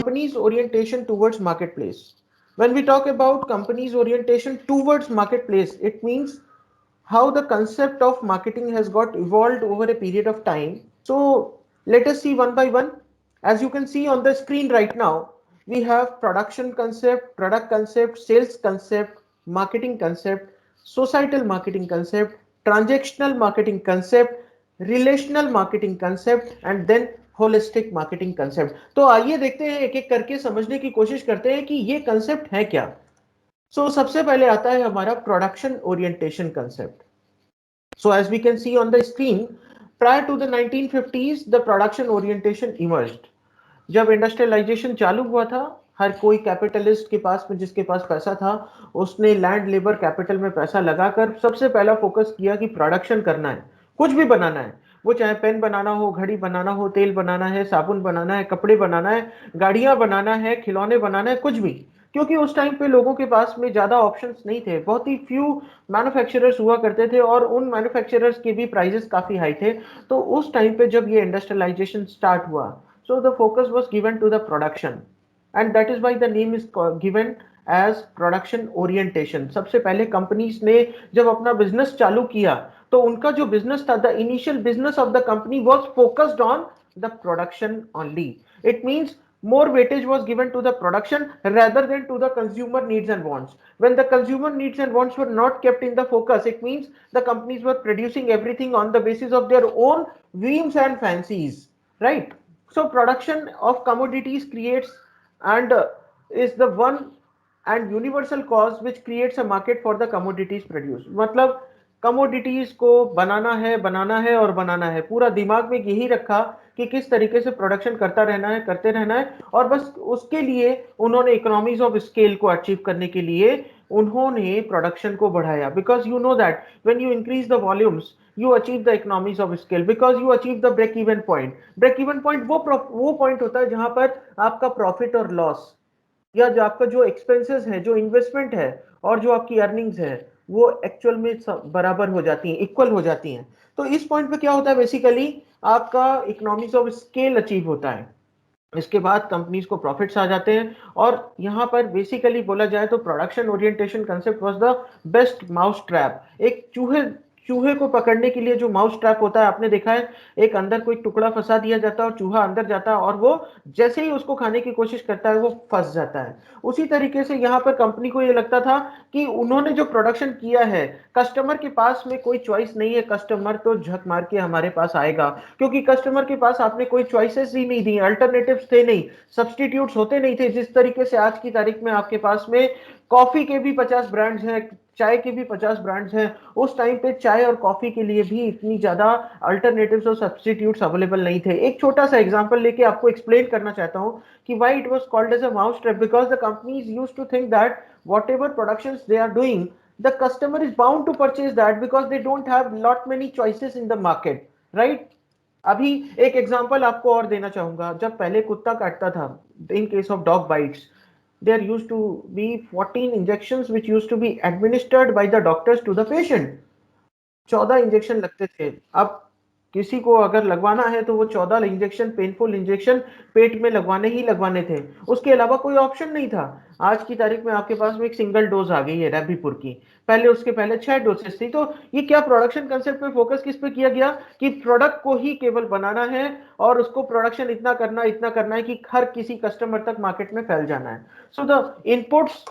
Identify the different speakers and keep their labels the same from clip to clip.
Speaker 1: company's orientation towards marketplace. When we talk about company's orientation towards marketplace, it means how the concept of marketing has got evolved over a period of time. So let us see one by one. As you can see on the screen right now, we have production concept, product concept, sales concept, marketing concept, societal marketing concept, transactional marketing concept, relational marketing concept, and then holistic marketing concept. तो आइए देखते हैं, एक एक करके समझने की कोशिश करते हैं कि ये कंसेप्ट है क्या. सो सबसे पहले आता है हमारा production orientation concept. So as we can see on the screen, prior to the 1950s, the production orientation emerged. जब इंडस्ट्रियलाइजेशन चालू हुआ था, हर कोई कैपिटलिस्ट के पास में, जिसके पास पैसा था, उसने लैंड लेबर कैपिटल में पैसा लगाकर सबसे पहला फोकस किया कि प्रोडक्शन करना है, कुछ भी बनाना है. वो चाहे पेन बनाना हो, घड़ी बनाना हो, तेल बनाना है, साबुन बनाना है, कपड़े बनाना है, गाड़ियां बनाना है, खिलौने बनाना है, कुछ भी. क्योंकि उस टाइम पे लोगों के पास में ज्यादा ऑप्शंस नहीं थे, बहुत ही फ्यू मैन्युफैक्चरर्स हुआ करते थे और उन मैन्युफैक्चरर्स के भी प्राइसेस काफी हाई थे. तो उस टाइम पे जब ये इंडस्ट्रियलाइजेशन स्टार्ट हुआ, so the focus was given to the production, and that is why the name is given as production orientation. सबसे पहले कंपनीज ने जब अपना बिजनेस चालू किया, तो उनका जो बिजनेस था, the initial business of the company was focused on the production only. It means more weightage was given to the production rather than to the consumer needs and wants. When the consumer needs and wants were not kept in the focus, it means the companies were producing everything on the basis of their own whims and fancies, right? So production of commodities creates and is the one and universal cause which creates a market for the commodities produced. मतलब commodities को बनाना है और बनाना है, पूरा दिमाग में यही रखा कि किस तरीके से प्रोडक्शन करता रहना है, करते रहना है. और बस उसके लिए उन्होंने इकोनॉमीज ऑफ स्केल को अचीव करने के लिए उन्होंने प्रोडक्शन को बढ़ाया. Because you know that when you increase the volumes, you achieve the economies of scale, because you achieve the break even point. break even point वो पॉइंट होता है जहां पर आपका प्रॉफिट और लॉस, या जो आपका जो एक्सपेंसेस है, जो इन्वेस्टमेंट है, और जो आपकी अर्निंग्स है, वो एक्चुअल में बराबर हो जाती हैं, इक्वल हो जाती हैं. तो इस पॉइंट पे क्या होता है, बेसिकली आपका इकोनॉमीज ऑफ स्केल अचीव होता है. इसके बाद कंपनीज को प्रॉफिट्स आ जाते हैं. और यहां पर बेसिकली बोला जाए तो production orientation concept was the best mouse trap. एक चूहे चूहे को पकड़ने के लिए जो माउस ट्रैप होता है, आपने देखा है, एक अंदर कोई टुकड़ा फंसा दिया जाता है और चूहा अंदर जाता है, और वो जैसे ही उसको खाने की कोशिश करता है वो फंस जाता है. उसी तरीके से यहाँ पर कंपनी को ये लगता था कि उन्होंने जो प्रोडक्शन किया है, कस्टमर के पास में कोई चॉइस नहीं है, कस्टमर तो झक मार के हमारे पास आएगा, क्योंकि कस्टमर के पास आपने कोई चॉइसेस ही नहीं दी, अल्टरनेटिव्स थे नहीं, सब्सटीट्यूट्स होते नहीं थे. जिस तरीके से आज की तारीख में आपके पास में कॉफी के भी 50 ब्रांड्स हैं, चाय के भी 50 ब्रांड्स हैं, उस टाइम पे चाय और कॉफी के लिए भी इतनी ज्यादा अल्टरनेटिव्स और सब्स्टिट्यूट्स अवेलेबल नहीं थे. एक छोटा सा एग्जांपल लेके आपको एक्सप्लेन करना चाहता हूं कि why it was called as a mouse trap. Because the companies used to think that whatever productions they are doing, the customer is bound to purchase that because they don't have lot many choices in the market, right? अभी एक example आपको और देना चाहूंगा. जब पहले कुत्ता काटता था, in case of dog bites, there used to be 14 injections which used to be administered by the doctors to the patient. 14 injection लगते थे. अब किसी को अगर लगवाना है तो वो 14 इंजेक्शन, पेनफुल इंजेक्शन पेट में लगवाने ही लगवाने थे, उसके अलावा कोई ऑप्शन नहीं था. आज की तारीख में आपके पास में एक सिंगल डोज आ गई है रेबीपुर की, पहले उसके पहले 6 डोसेस थी. तो ये क्या प्रोडक्शन कंसेप्ट पे फोकस किस पे किया गया कि प्रोडक्ट को ही केवल बनाना है और उसको प्रोडक्शन इतना करना है कि हर किसी कस्टमर तक मार्केट में फैल जाना है. So the inputs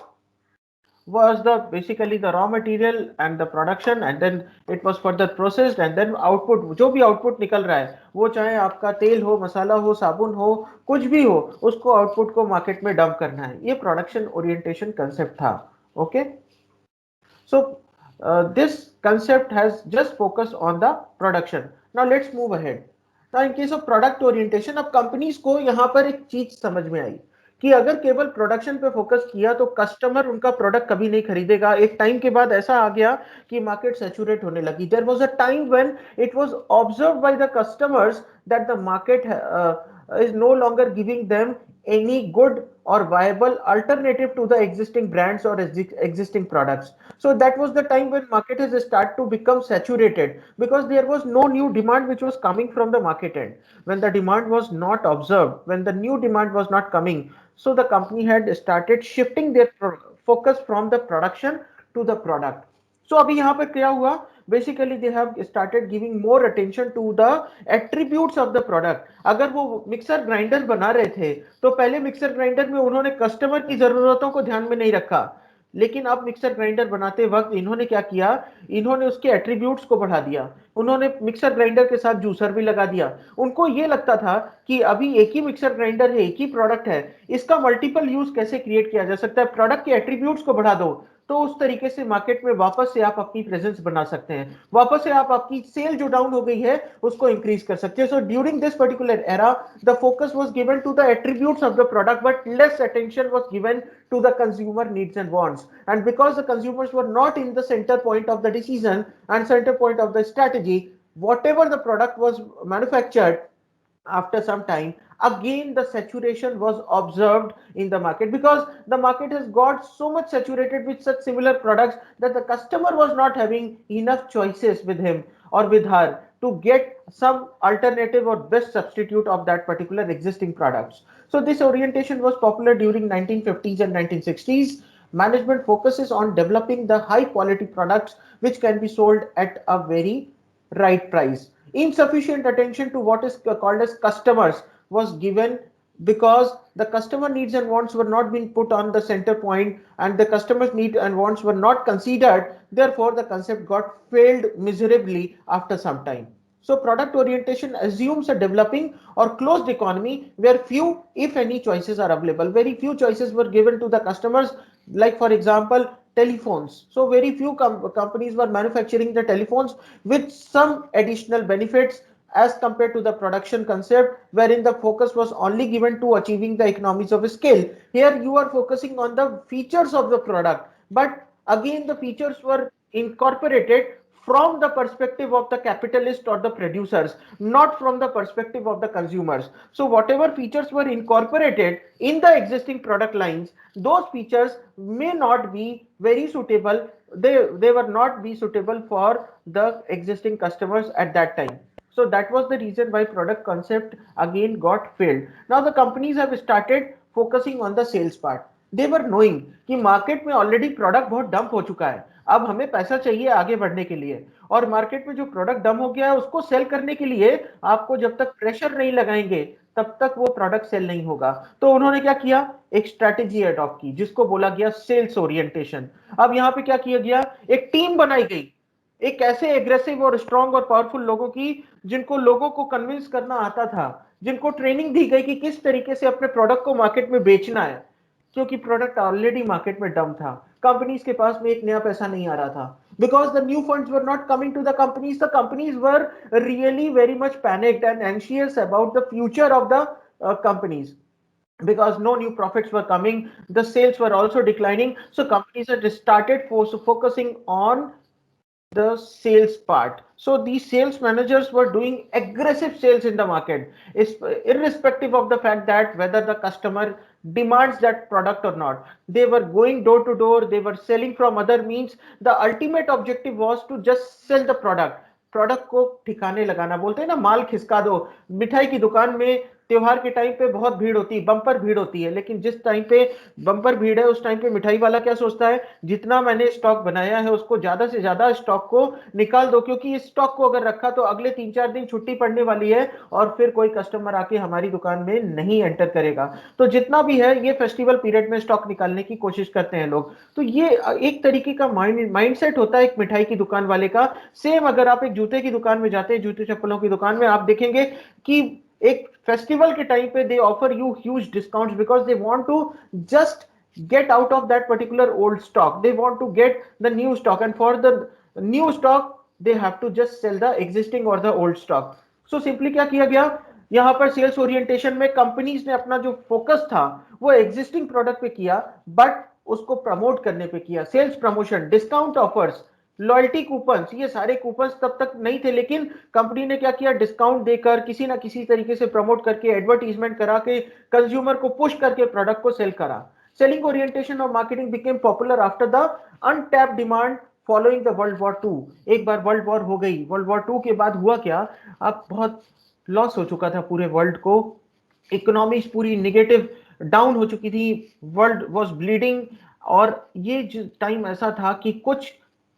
Speaker 1: was the basically the raw material and the production, and then it was further processed, and then output, जो भी आउटपुट निकल रहा है, वो चाहे आपका तेल हो, मसाला हो, साबुन हो, कुछ भी हो, उसको आउटपुट को मार्केट में डंप करना है. ये प्रोडक्शन ओरिएंटेशन कंसेप्ट था. Okay, so this concept has just focused on the production. Now let's move ahead. Now in case of product orientation, अब कंपनीज को यहाँ पर एक चीज समझ में आई कि अगर केवल प्रोडक्शन पे फोकस किया तो कस्टमर उनका प्रोडक्ट कभी नहीं खरीदेगा. एक टाइम के बाद ऐसा आ गया कि मार्केट सैचुरेट होने लगी. There was a time when it was observed by the customers that the market is no longer giving them any good or viable alternative to the existing brands or existing products. So that was the time when market has started to become saturated, because there was no new demand which was coming from the market end. When the demand was not observed, when the new demand was not coming, so the company had started shifting their focus from the production to the product. So अभी यहाँ पर क्या हुआ, basically they have started giving more attention to the attributes of the product. अगर वो mixer grinder बना रहे थे तो पहले मिक्सर ग्राइंडर में उन्होंने कस्टमर की जरूरतों को ध्यान में नहीं रखा, लेकिन अब मिक्सर ग्राइंडर बनाते वक्त इन्होंने क्या किया, इन्होंने उसके एट्रीब्यूट्स को बढ़ा दिया. उन्होंने मिक्सर ग्राइंडर के साथ जूसर भी लगा दिया. उनको ये लगता था कि अभी एक ही मिक्सर ग्राइंडर है, एक ही प्रोडक्ट है, इसका मल्टीपल यूज कैसे क्रिएट किया जा सकता है, प्रोडक्ट के एट्रीब्यूट्स को बढ़ा दो तो उस तरीके से मार्केट में वापस से आप अपनी प्रेजेंस बना सकते हैं, वापस से आप आपकी सेल जो डाउन हो गई है उसको इंक्रीज कर सकते हैं. So during this particular era the focus was given to the attributes of the product, but less attention was given to the consumer needs and wants. And because the consumers were not in the center point of the decision and center point of the strategy, whatever the product was manufactured, after some time again the saturation was observed in the market, because the market has got so much saturated with such similar products that the customer was not having enough choices with him or with her to get some alternative or best substitute of that particular existing products. So this orientation was popular during 1950s and 1960s. Management focuses on developing the high quality products which can be sold at a very right price. Insufficient attention to what is called as customers was given, because the customer needs and wants were not being put on the center point and the customer's needs and wants were not considered. Therefore the concept got failed miserably after some time. So product orientation assumes a developing or closed economy where few if any choices are available. Very few choices were given to the customers, like for example telephones. So very few companies were manufacturing the telephones with some additional benefits as compared to the production concept, wherein the focus was only given to achieving the economies of scale. Here you are focusing on the features of the product, but again the features were incorporated from the perspective of the capitalist or the producers, not from the perspective of the consumers. So whatever features were incorporated in the existing product lines, those features may not be very suitable. They were not be suitable for the existing customers at that time. So that was the reason why product concept again got failed. Now the companies have started focusing on the sales part. They were knowing कि market में already product बहुत dump हो चुका है, अब हमें पैसा चाहिए आगे बढ़ने के लिए, और मार्केट में जो प्रोडक्ट डंप हो गया है उसको सेल करने के लिए आपको जब तक प्रेशर नहीं लगाएंगे तब तक वो प्रोडक्ट सेल नहीं होगा. तो उन्होंने क्या किया, एक स्ट्रैटेजी अडॉप्ट की जिसको बोला गया सेल्स ओरिएंटेशन. अब यहाँ पे क्या किया गया, एक टीम बनाई गई, एक ऐसे एग्रेसिव और स्ट्रॉन्ग और पावरफुल लोगों की जिनको लोगों को कन्विंस करना आता था, जिनको ट्रेनिंग दी गई कि किस तरीके से अपने प्रोडक्ट को मार्केट में बेचना है, क्योंकि प्रोडक्ट ऑलरेडी मार्केट में डम था, कंपनीज के पास में एक नया पैसा नहीं आ रहा था. Because the new funds were not coming to the companies were really very much panicked and anxious about the future of the companies, because no new profits were coming, the sales were also declining. So companies had started focusing on the sales part. So these sales managers were doing aggressive sales in the market, irrespective of the fact that whether the customer demands that product or not. They were going door to door, they were selling from other means. The ultimate objective was to just sell the product. Product को ठिकाने लगाना, बोलते हैं ना माल खिसका दो. मिठाई की दुकान में त्योहार के टाइम पे बहुत भीड़ होती है, बम्पर भीड़ होती है, लेकिन जिस टाइम पे बम्पर भीड़ है उस टाइम पे मिठाई वाला क्या सोचता है, जितना मैंने स्टॉक बनाया है उसको ज्यादा से ज्यादा स्टॉक को निकाल दो, क्योंकि इस स्टॉक को अगर रखा तो अगले 3-4 दिन छुट्टी पड़ने वाली है और फिर कोई कस्टमर आके हमारी दुकान में नहीं एंटर करेगा. तो जितना भी है ये फेस्टिवल पीरियड में स्टॉक निकालने की कोशिश करते हैं लोग. तो ये एक तरीके का माइंडसेट होता है एक मिठाई की दुकान वाले का. सेम अगर आप एक जूते की दुकान में जाते हैं, जूते चप्पलों की दुकान में, आप देखेंगे कि एक फेस्टिवल के टाइम पे they offer you huge discounts because they want to just get out of that particular old stock. They want to get the new stock, and for the new stock they have to just sell the existing or the old stock. So simply क्या किया गया, यहाँ पर sales orientation में companies ने अपना जो focus था वो एग्जिस्टिंग प्रोडक्ट पे किया, बट उसको प्रमोट करने पे किया. Sales promotion, discount offers, loyalty coupons, ये सारे कूपन्स तब तक नहीं थे, लेकिन कंपनी ने क्या किया, डिस्काउंट देकर किसी ना किसी तरीके से प्रमोट करके, एडवर्टीजमेंट करा के, कंज्यूमर को पुश करके प्रोडक्ट को सेल करा. Selling orientation of marketing became popular after the untapped demand following the world war two. एक बार वर्ल्ड वॉर हो गई, वर्ल्ड वॉर टू के बाद हुआ क्या, अब बहुत लॉस हो चुका था पूरे वर्ल्ड को, इकोनॉमीज पूरी निगेटिव डाउन हो चुकी थी, वर्ल्ड वाज ब्लीडिंग. और ये टाइम ऐसा था कि कुछ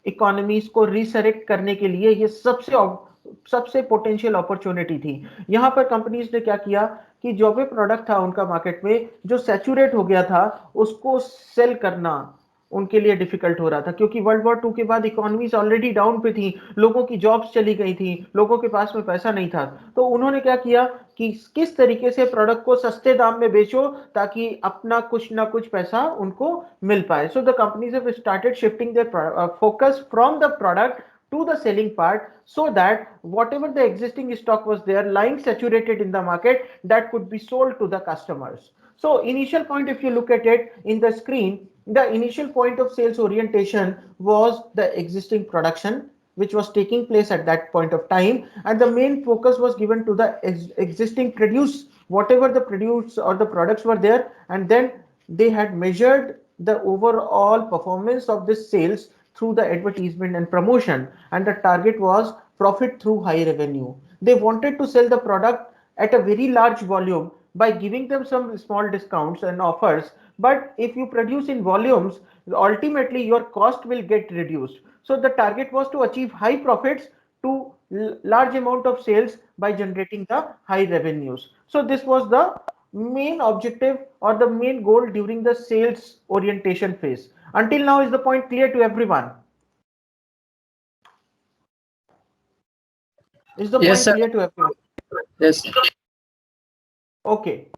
Speaker 1: इकोनॉमीज को रिसरेक्ट करने के लिए ये सबसे पोटेंशियल अपॉर्चुनिटी थी. यहां पर कंपनीज ने क्या किया कि जो भी प्रोडक्ट था उनका मार्केट में जो सैचुरेट हो गया था, उसको सेल करना उनके लिए डिफिकल्ट हो रहा था, क्योंकि वर्ल्ड वॉर टू के बाद इकोनॉमीज ऑलरेडी डाउन पे थी, लोगों की जॉब्स चली गई थी, लोगों के पास में पैसा नहीं था. तो उन्होंने क्या किया कि किस तरीके से प्रोडक्ट को सस्ते दाम में बेचो ताकि अपना कुछ ना कुछ पैसा उनको मिल पाए. So the companies have started shifting their focus from the product to the selling part, so that whatever the existing stock was there lying saturated in the market, that could be sold to the customers. So initial point, if you look at it in the screen, the initial point of sales orientation was the existing production which was taking place at that point of time, and the main focus was given to the existing produce, whatever the produce or the products were there, and then they had measured the overall performance of this sales through the advertisement and promotion, and the target was profit through high revenue. They wanted to sell the product at a very large volume by giving them some small discounts and offers, but if you produce in volumes, ultimately your cost will get reduced. So the target was to achieve high profits to large amount of sales by generating the high revenues. So this was the main objective or the main goal during the sales orientation phase. Until now, is the point clear to everyone? Is the
Speaker 2: Yes,
Speaker 1: point
Speaker 2: sir.
Speaker 1: clear to everyone?
Speaker 2: Yes.
Speaker 1: Okay.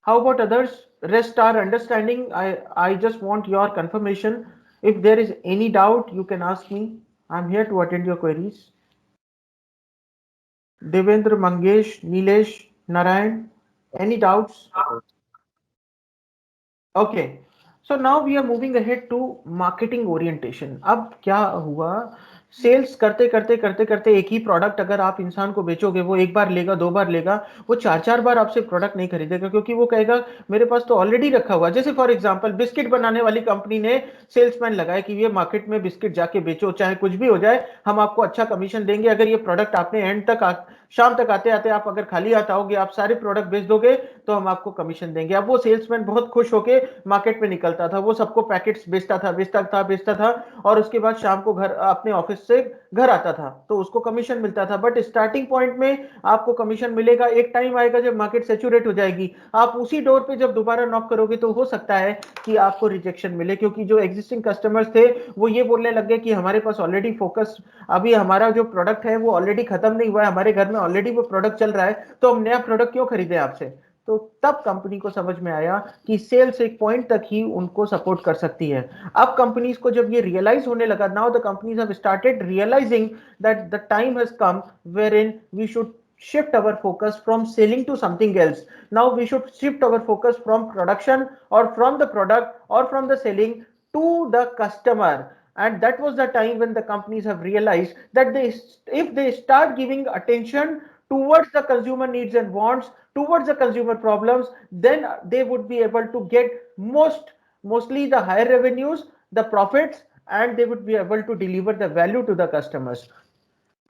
Speaker 1: How about others? Rest our understanding. I just want your confirmation. If there is any doubt, you can ask me. I'm here to attend your queries. Devendra, Mangesh, Nilesh, Narayan, any doubts? Okay. So now we are moving ahead to marketing orientation. अब क्या हुआ, sales करते करते करते करते एक ही product अगर आप इंसान को बेचोगे, वो एक बार लेगा, दो बार लेगा, वो चार चार बार आपसे प्रोडक्ट नहीं खरीदेगा, क्योंकि वो कहेगा मेरे पास तो ऑलरेडी रखा हुआ. जैसे फॉर एग्जांपल बिस्किट बनाने वाली कंपनी ने सेल्समैन लगाया कि ये मार्केट में बिस्किट जाके बेचो, चाहे कुछ भी हो जाए, हम आपको अच्छा कमीशन देंगे अगर ये प्रोडक्ट आपने एंड तक शाम तक आते आते आप अगर खाली आता होगे, आप सारे प्रोडक्ट बेच दोगे तो हम आपको कमीशन देंगे. अब वो सेल्समैन बहुत खुश होके मार्केट में निकलता था, वो सबको पैकेट्स बेचता था और उसके बाद शाम को घर अपने ऑफिस से घर आता था तो उसको कमीशन मिलता था. बट स्टार्टिंग पॉइंट में आपको कमीशन मिलेगा, एक टाइम आएगा जब मार्केट सेचुरेट हो जाएगी, आप उसी डोर पे जब दोबारा नॉक करोगे तो हो सकता है कि आपको रिजेक्शन मिले, क्योंकि जो एग्जिस्टिंग कस्टमर्स थे वो ये बोलने लग गए कि हमारे पास ऑलरेडी फोकस, अभी हमारा जो प्रोडक्ट है वो ऑलरेडी खत्म नहीं हुआ है, हमारे घर में ऑलरेडी वो प्रोडक्ट चल रहा है, तो हम नया प्रोडक्ट क्यों खरीदें आपसे. तो तब कंपनी को समझ में आया कि सेल्स एक पॉइंट तक ही उनको सपोर्ट कर सकती है. अब कंपनीज को जब ये रियलाइज होने लगा, now the companies have started realizing that the time has come wherein we should shift our focus from selling to something else. Now we should shift our focus from production or from the product or from the selling to the customer. And that was the time when the companies have realized that if they start giving attention towards the consumer needs and wants, towards the consumer problems, then they would be able to get mostly the higher revenues, the profits, and they would be able to deliver the value to the customers.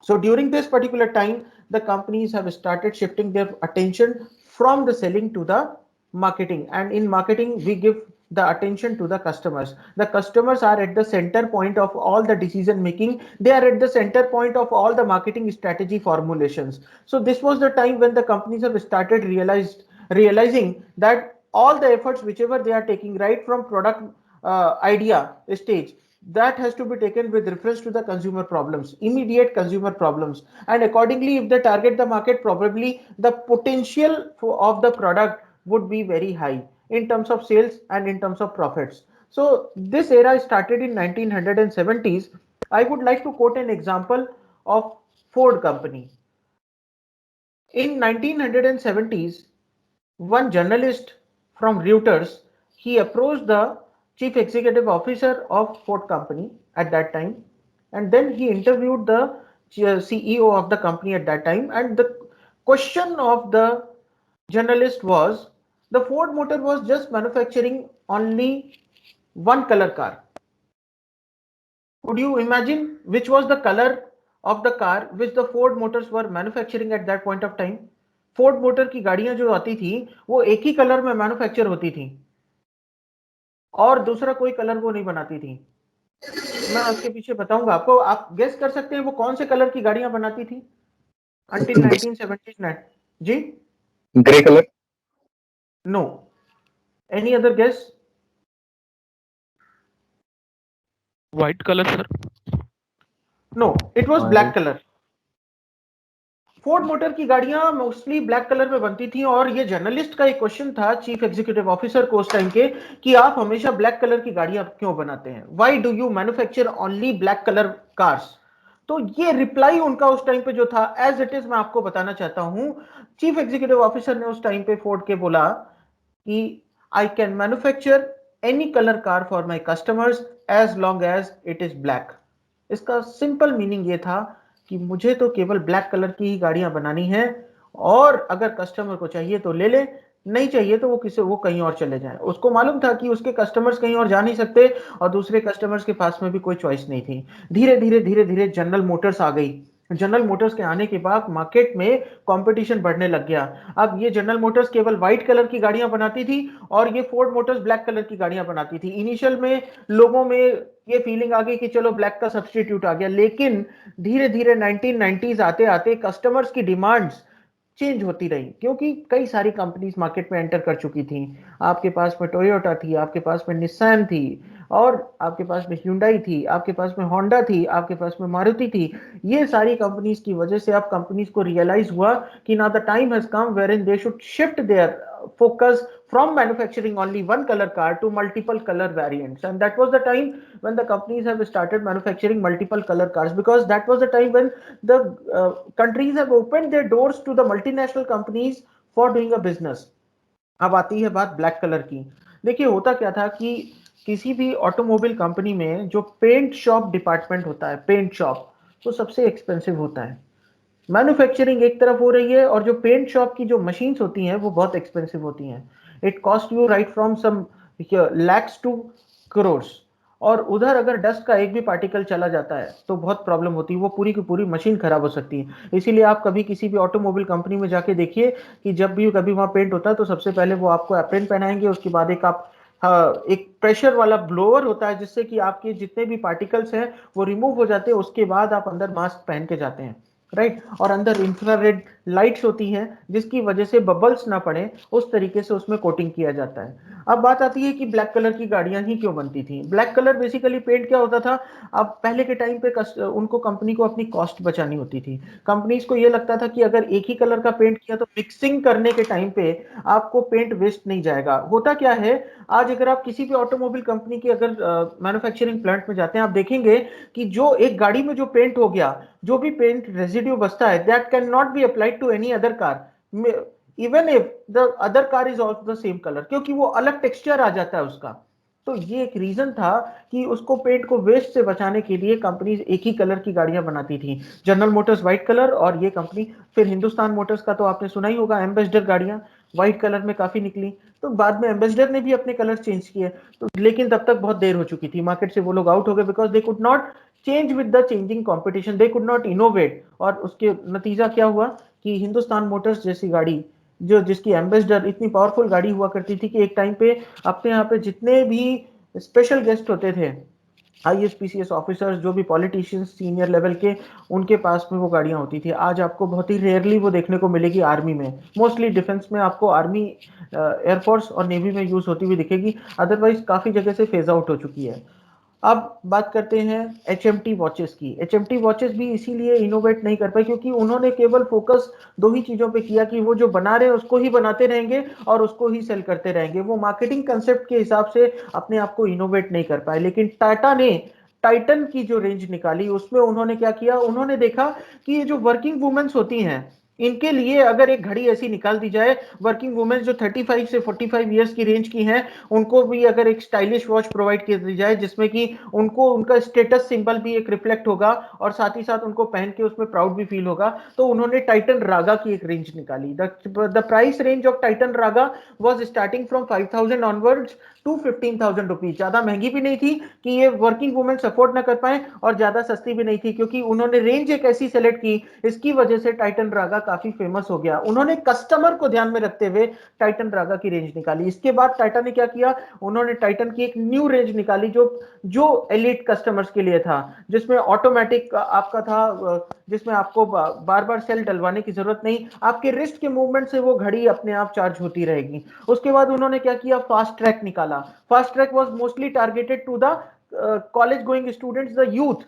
Speaker 1: So during this particular time, the companies have started shifting their attention from the selling to the marketing. And in marketing, we give the attention to the customers. The customers are at the center point of all the decision making. They are at the center point of all the marketing strategy formulations. So this was the time when the companies have started realizing that all the efforts whichever they are taking, right from product idea stage, that has to be taken with reference to the consumer problems, immediate consumer problems, and accordingly if they target the market, probably the potential of the product would be very high in terms of sales and in terms of profits. So this era started in 1970s. I would like to quote an example of Ford company. In 1970s, one journalist from Reuters, he approached the chief executive officer of Ford company at that time, and then he interviewed the CEO of the company at that time, and the question of the journalist was, the Ford Motor was just manufacturing only one color car. Could you imagine which was the color of the car which the Ford Motors were manufacturing at that point of time? Ford motor की गाड़ियां जो आती थी वो एक ही colour में manufacture होती थी और दूसरा कोई कलर वो नहीं बनाती थी। मैं उसके पीछे बताऊंगा आपको, आप गेस कर सकते हैं वो कौन से कलर की गाड़ियां बनाती थी अंटिल 1979? जी,
Speaker 2: grey colour.
Speaker 1: No, any other guess?
Speaker 3: White colour sir.
Speaker 1: No, it was black colour. Ford motor की गाड़ियां मोस्टली ब्लैक कलर में बनती थी और ये जर्नलिस्ट का एक क्वेश्चन था चीफ एग्जीक्यूटिव ऑफिसर को उस टाइम के, कि आप हमेशा ब्लैक कलर की गाड़ियां क्यों बनाते हैं, why do you manufacture only black colour cars? तो ये रिप्लाई उनका उस टाइम पे जो था एज इट इज मैं आपको बताना चाहता हूं। चीफ एग्जीक्यूटिव ऑफिसर ने उस टाइम पे फोर्ड के बोला कि I can manufacture any colour car for my customers as long as it is black. इसका सिंपल मीनिंग ये था कि मुझे तो केवल ब्लैक कलर की ही गाड़ियां बनानी है और अगर कस्टमर को चाहिए तो ले ले, नहीं चाहिए तो वो कहीं और चले जाए। उसको मालूम था कि उसके कस्टमर्स कहीं और जा नहीं सकते और दूसरे कस्टमर्स के पास में भी कोई चॉइस नहीं थी। धीरे धीरे धीरे धीरे जनरल मोटर्स आ गई। जनरल मोटर्स के आने के बाद मार्केट में कंपटीशन बढ़ने लग गया। अब ये जनरल मोटर्स केवल व्हाइट कलर की गाड़ियां बनाती थी और ये फोर्ड मोटर्स ब्लैक कलर की गाड़ियां बनाती थी। इनिशियल में लोगों में ये फीलिंग आ गई कि चलो ब्लैक का सब्स्टिट्यूट आ गया, लेकिन धीरे धीरे 1990s आते आते कस्टमर्स की डिमांड्स चेंज होती रही क्योंकि कई सारी कंपनीज मार्केट में एंटर कर चुकी थी। आपके पास में टोयोटा थी, आपके पास में निसान थी और आपके पास में hyundai थी, आपके पास में होंडा थी, आपके पास में मारुति थी। ये सारी कंपनीज की वजह से अब कंपनीज को रियलाइज हुआ कि now the time has come wherein they should shift their focus from manufacturing only one color car to multiple color variants, and that was the time when the companies have started manufacturing multiple color cars, because that was the time when the countries have opened their doors to the multinational companies for doing a business। अब आती है बात black colour की। देखिए होता क्या था कि किसी भी ऑटोमोबाइल कंपनी में जो पेंट शॉप डिपार्टमेंट होता है, पेंट शॉप, वो सबसे एक्सपेंसिव होता है। मैन्युफैक्चरिंग एक तरफ हो रही है और जो पेंट शॉप की जो मशीन्स होती हैं वो बहुत एक्सपेंसिव होती हैं। It cost you right from some lakhs to crores, और उधर अगर डस्ट का एक भी पार्टिकल चला जाता है तो बहुत प्रॉब्लम होती है, वो पूरी की पूरी मशीन खराब हो सकती है। इसीलिए आप कभी किसी भी ऑटोमोबाइल कंपनी में जाके देखिए कि जब भी कभी वहाँ पेंट होता है तो सबसे पहले वो आपको एप्रन पहनाएंगे, उसके बाद एक आप एक प्रेशर वाला ब्लोअर होता है जिससे कि आपके जितने भी पार्टिकल्स हैं वो रिमूव हो जाते हैं। उसके बाद आप अंदर मास्क पहन के जाते हैं, राइट। और अंदर इंफ्रारेड लाइट्स होती हैं जिसकी वजह से बबल्स ना पड़े, उस तरीके से उसमें कोटिंग किया जाता है। अब बात आती है कि ब्लैक कलर की गाड़ियां ही क्यों बनती थी। ब्लैक कलर बेसिकली पेंट क्या होता था, अब पहले के टाइम पे उनको कंपनी को अपनी कॉस्ट बचानी होती थी। कंपनीज को ये लगता था कि अगर एक ही कलर का पेंट किया तो मिक्सिंग करने के टाइम पे आपको पेंट वेस्ट नहीं जाएगा। होता क्या है, आज अगर आप किसी भी ऑटोमोबाइल कंपनी के अगर मैन्युफैक्चरिंग प्लांट में जाते हैं, आप देखेंगे कि जो एक गाड़ी में जो पेंट हो गया, जो भी पेंट रेजिड्यू बचता है, that can not be applied to any other car even if the other car is also the same colour, क्योंकि वो अलग टेक्सचर आ जाता है उसका। तो ये एक रीजन था कि उसको पेंट को वेस्ट से बचाने के लिए कंपनीज एक ही कलर की गाड़ियां बनाती थी। जनरल मोटर्स व्हाइट कलर और ये कंपनी, फिर हिंदुस्तान मोटर्स का तो आपने सुना ही होगा, एम्बेसडर गाड़ियां व्हाइट कलर में काफी निकली। तो बाद में एम्बेसडर ने भी अपने कलर चेंज किए, तो लेकिन तब तक बहुत देर हो चुकी थी, मार्केट से वो लोग आउट हो गए, because they could not change with the changing competition, they could not innovate. और उसके नतीजा क्या हुआ कि हिंदुस्तान मोटर्स जैसी गाड़ी, जो जिसकी एम्बेसडर इतनी पावरफुल गाड़ी हुआ करती थी कि एक टाइम पे अपने यहाँ पे जितने भी स्पेशल गेस्ट होते थे, ISPCS ऑफिसर्स, जो भी पॉलिटिशियंस सीनियर लेवल के, उनके पास में वो गाड़ियां होती थी। आज आपको बहुत ही रेयरली वो देखने को मिलेगी आर्मी में, मोस्टली डिफेंस में आपको आर्मी, एयरफोर्स और नेवी में यूज होती हुई दिखेगी, अदरवाइज काफी जगह से फेज आउट हो चुकी है। अब बात करते हैं HMT वॉचेस की। HMT वॉचेस भी इसीलिए इनोवेट नहीं कर पाए क्योंकि उन्होंने केवल फोकस दो ही चीजों पे किया कि वो जो बना रहे हैं उसको ही बनाते रहेंगे और उसको ही सेल करते रहेंगे। वो मार्केटिंग कंसेप्ट के हिसाब से अपने आप को इनोवेट नहीं कर पाए। लेकिन टाटा ने टाइटन की जो रेंज निकाली उसमें उन्होंने क्या किया, उन्होंने देखा कि ये जो वर्किंग वुमेन्स होती हैं, इनके लिए अगर एक घड़ी ऐसी निकाल दी जाए, वर्किंग वुमेन जो 35 से 45 ईयर्स की रेंज की हैं, उनको भी अगर एक स्टाइलिश वॉच प्रोवाइड कर दी जाए जिसमें कि उनको उनका स्टेटस सिंबल भी एक रिफ्लेक्ट होगा और साथ ही साथ उनको पहन के उसमें प्राउड भी फील होगा, तो उन्होंने टाइटन रागा की एक रेंज निकाली। The price range of Titan Raga was starting from 5000 onwards to 15,000 rupees. ज्यादा महंगी भी नहीं थी कि ये वर्किंग वुमेन सपोर्ट ना कर पाए और ज्यादा सस्ती भी नहीं थी, क्योंकि उन्होंने रेंज एक ऐसी सेलेक्ट की, इसकी वजह से टाइटन रागा काफी फेमस हो गया। उन्होंने कस्टमर को ध्यान में रखते हुए टाइटन रागा की रेंज निकाली। इसके बाद टाटा ने क्या किया, उन्होंने टाइटन की एक न्यू रेंज निकाली जो जो एलिट कस्टमर्स के लिए था, जिसमें ऑटोमेटिक आपका था, जिसमें आपको बार बार सेल डलवाने की जरूरत नहीं, आपके रिस्ट के मूवमेंट से वो घड़ी अपने आप चार्ज होती रहेगी। उसके बाद उन्होंने क्या किया, फास्ट ट्रैक निकाला। Fast track was mostly targeted to the college going students, the youth,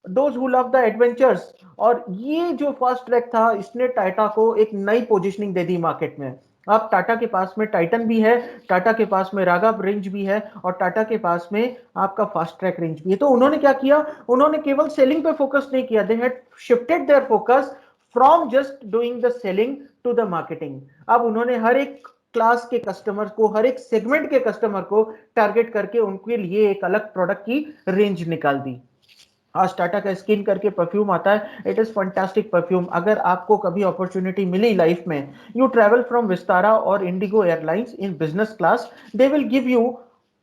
Speaker 1: those who love the adventures. और ये जो फास्ट ट्रैक था, इसने टाटा को एक नई पोजीशनिंग दे दी मार्केट में। अब टाटा के पास में टाइटन भी है, टाटा के पास में रागा रेंज भी है, और टाटा के पास में आपका फास्ट ट्रैक रेंज भी है। तो उन्होंने क्या किया, उन्होंने केवल सेलिंग पे फोकस नहीं किया, they had shifted their focus from just doing the selling to the marketing. अब उन्होंने हर एक क्लास के कस्टमर को, हर एक सेगमेंट के कस्टमर को टारगेट करके उनके लिए एक अलग प्रोडक्ट की रेंज निकाल दी। आज टाटा का स्किन करके परफ्यूम आता है, इट इज फंटास्टिक परफ्यूम। अगर आपको कभी अपॉर्चुनिटी मिली लाइफ में, यू ट्रेवल फ्रॉम विस्तारा और Indigo airlines in business class, they will give you